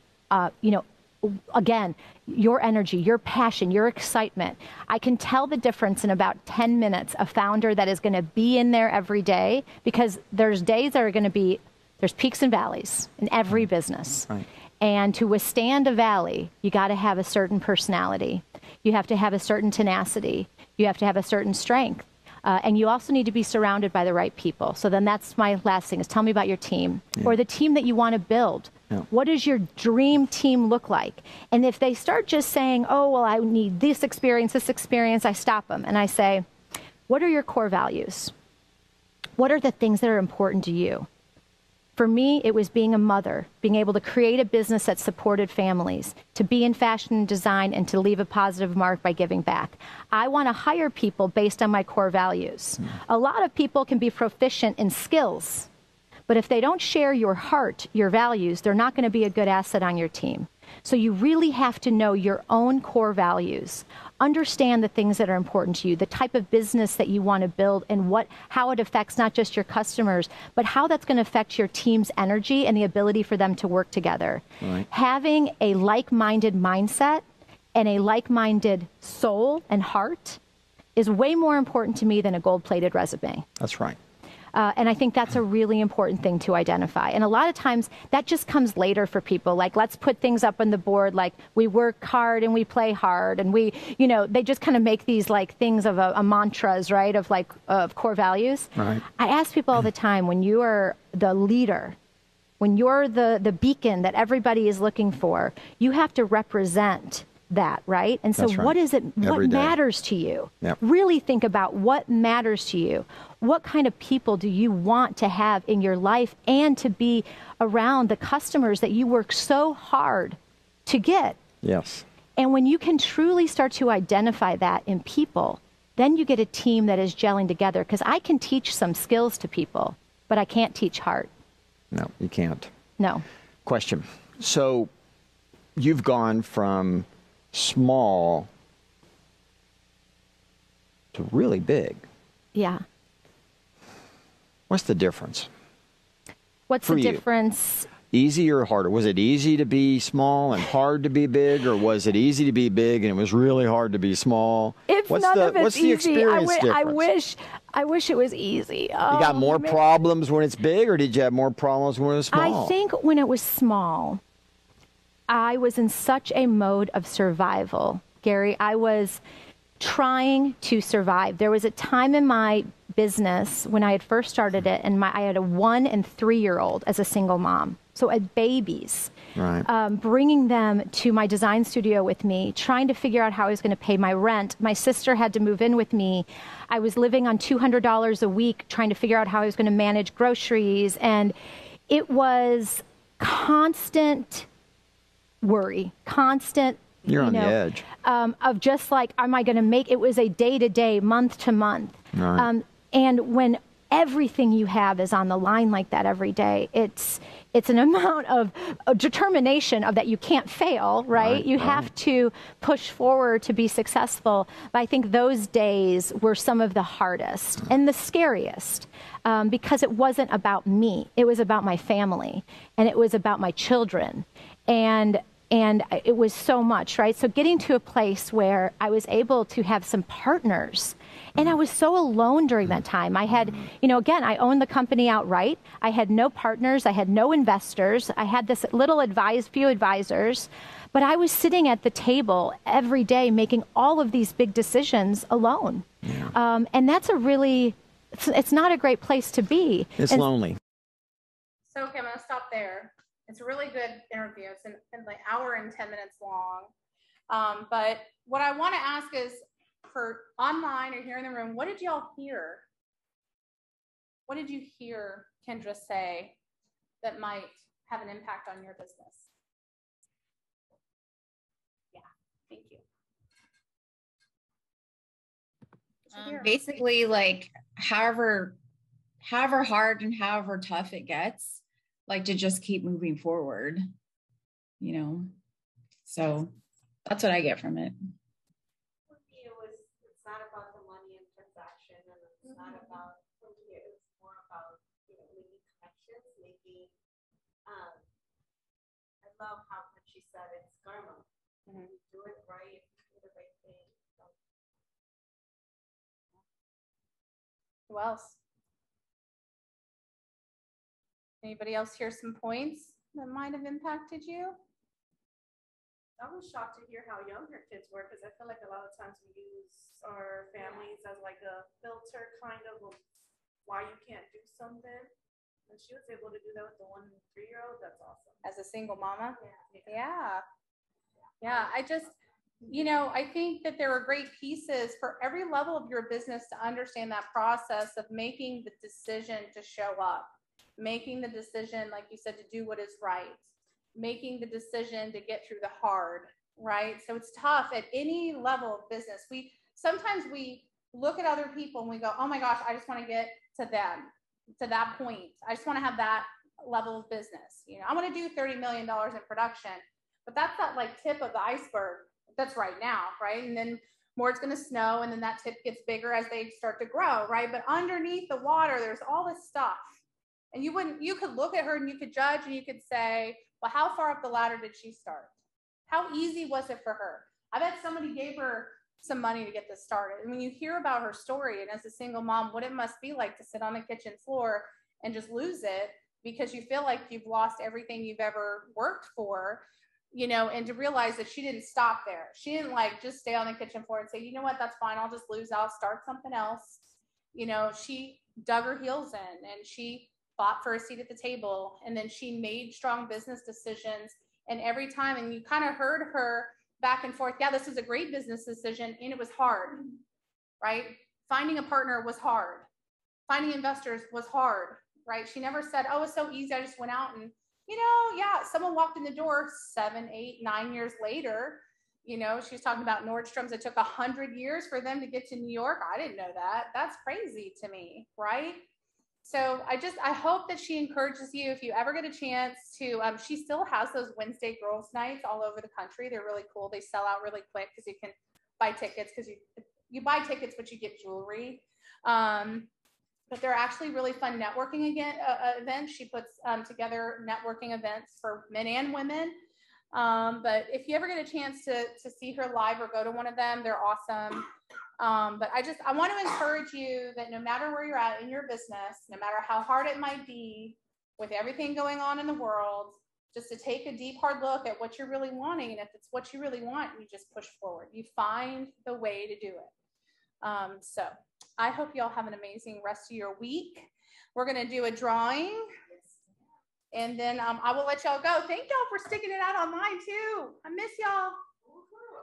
again, your energy, your passion, your excitement. I can tell the difference in about 10 minutes, a founder that is going to be in there every day, because there's days that are going to be, there's peaks and valleys in every business. Right. And to withstand a valley, you got to have a certain personality. You have to have a certain tenacity. You have to have a certain strength. And you also need to be surrounded by the right people. So then that's my last thing is tell me about your team or the team that you want to build. Yeah. What does your dream team look like? And if they start just saying, oh, well, I need this experience, I stop them and I say, what are your core values? What are the things that are important to you? For me, it was being a mother, being able to create a business that supported families, to be in fashion and design, and to leave a positive mark by giving back. I want to hire people based on my core values. A lot of people can be proficient in skills, but if they don't share your heart, your values, they're not going to be a good asset on your team. So you really have to know your own core values, understand the things that are important to you, the type of business that you want to build, and how it affects not just your customers, but how that's going to affect your team's energy and the ability for them to work together. Right. Having a like-minded mindset and a like-minded soul and heart is way more important to me than a gold-plated resume. That's right. And I think that's a really important thing to identify. And a lot of times that just comes later for people. Like, let's put things up on the board, like we work hard and we play hard. And they just kind of make these like things of a mantras, right? Of core values. Right. I ask people all the time, when you are the leader, when you're the beacon that everybody is looking for, you have to represent that, right? And so what is it, what matters to you? Yep. Really think about what matters to you. What kind of people do you want to have in your life and to be around the customers that you work so hard to get? Yes. And when you can truly start to identify that in people, then you get a team that is gelling together. Because I can teach some skills to people, but I can't teach heart. No, you can't. No. Question. So you've gone from small to really big. Yeah. What's the difference? What's the difference? Easy or harder? Was it easy to be small and hard to be big, or was it easy to be big and it was really hard to be small? What's the experience difference? I wish it was easy. You got more problems when it's big, or did you have more problems when it was small? I think when it was small, I was in such a mode of survival, Gary. I was trying to survive. There was a time in my business when I had first started it, and I had a 1- and 3-year-old as a single mom. So at babies, right. Bringing them to my design studio with me, trying to figure out how I was going to pay my rent. My sister had to move in with me. I was living on $200 a week, trying to figure out how I was going to manage groceries. And it was constant worry, constant. You're on the edge. Of just like, am I going to make it? Was a day to day, month to month. Right. And when everything you have is on the line like that every day, it's an amount of determination of that you can't fail, right? You have to push forward to be successful. But I think those days were some of the hardest and the scariest because it wasn't about me. It was about my family, and it was about my children. And it was so much, right? So getting to a place where I was able to have some partners, and I was so alone during that time. I had, again, I owned the company outright. I had no partners. I had no investors. I had this few advisors, but I was sitting at the table every day making all of these big decisions alone. Yeah. And that's it's not a great place to be. It's lonely. So, okay, I'm going to stop there. It's a really good interview. It's an hour and 10 minutes long. But what I want to ask is, for online or here in the room, what did y'all hear? What did you hear Kendra say that might have an impact on your business? Yeah, thank you. Basically, like however hard and however tough it gets, like to just keep moving forward, so that's what I get from it. For me, it's not about the money and transaction, and it's not about, for me, it was more about, making connections, I love how when she said it's karma. You do it right, you do the right thing. So. Who else? Anybody else hear some points that might have impacted you? I was shocked to hear how young her kids were, because I feel like a lot of times we use our families as like a filter kind of why you can't do something. And she was able to do that with the 1 and 3-year-old. That's awesome. As a single mama. Yeah. Yeah. I just, I think that there are great pieces for every level of your business to understand that process of making the decision to show up, making the decision, like you said, to do what is right, making the decision to get through the hard, right? So it's tough at any level of business. Sometimes we look at other people and we go, oh my gosh, I just want to get to them, to that point. I just want to have that level of business. I want to do $30 million in production, but that's that like tip of the iceberg. That's right now, right? And then more it's going to snow, and then that tip gets bigger as they start to grow, right? But underneath the water, there's all this stuff. And you could look at her and you could judge and you could say, well, how far up the ladder did she start? How easy was it for her? I bet somebody gave her some money to get this started. And when you hear about her story and as a single mom, what it must be like to sit on the kitchen floor and just lose it because you feel like you've lost everything you've ever worked for, and to realize that she didn't stop there. She didn't like just stay on the kitchen floor and say, you know what, that's fine. I'll just lose. I'll start something else. She dug her heels in and she fought for a seat at the table. And then she made strong business decisions. And every time, and you kind of heard her back and forth. Yeah, this was a great business decision. And it was hard, right? Finding a partner was hard. Finding investors was hard, right? She never said, oh, it's so easy. I just went out and, someone walked in the door 7, 8, 9 years later. She was talking about Nordstrom's. It took 100 years for them to get to New York. I didn't know that. That's crazy to me, right? So I hope that she encourages you if you ever get a chance to, she still has those Wednesday girls nights all over the country. They're really cool. They sell out really quick because you can buy tickets because you buy tickets, but you get jewelry. But they're actually really fun networking events. She puts together networking events for men and women. But if you ever get a chance to see her live or go to one of them, they're awesome. But I want to encourage you that no matter where you're at in your business, no matter how hard it might be with everything going on in the world, just to take a deep, hard look at what you're really wanting. And if it's what you really want, you just push forward. You find the way to do it. So I hope y'all have an amazing rest of your week. We're going to do a drawing. And then I will let y'all go. Thank y'all for sticking it out online too. I miss y'all.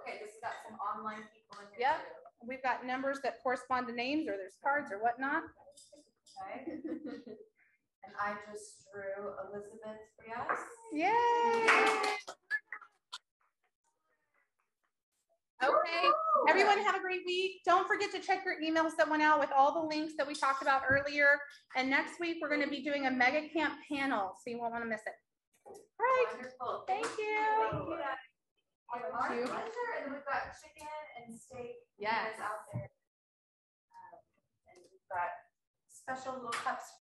Okay, this has got some online people in here. Yep. We've got numbers that correspond to names, or there's cards or whatnot. Okay. And I just drew Elizabeth Frias. Yay! Okay, everyone have a great week. Don't forget to check your emails that went out with all the links that we talked about earlier. And next week, we're going to be doing a mega camp panel, so you won't want to miss it. All right. Wonderful. Thank you. Thank you. Our Thank you. pleasure. And then we've got chicken and steak Yes. out there. And we've got special little cups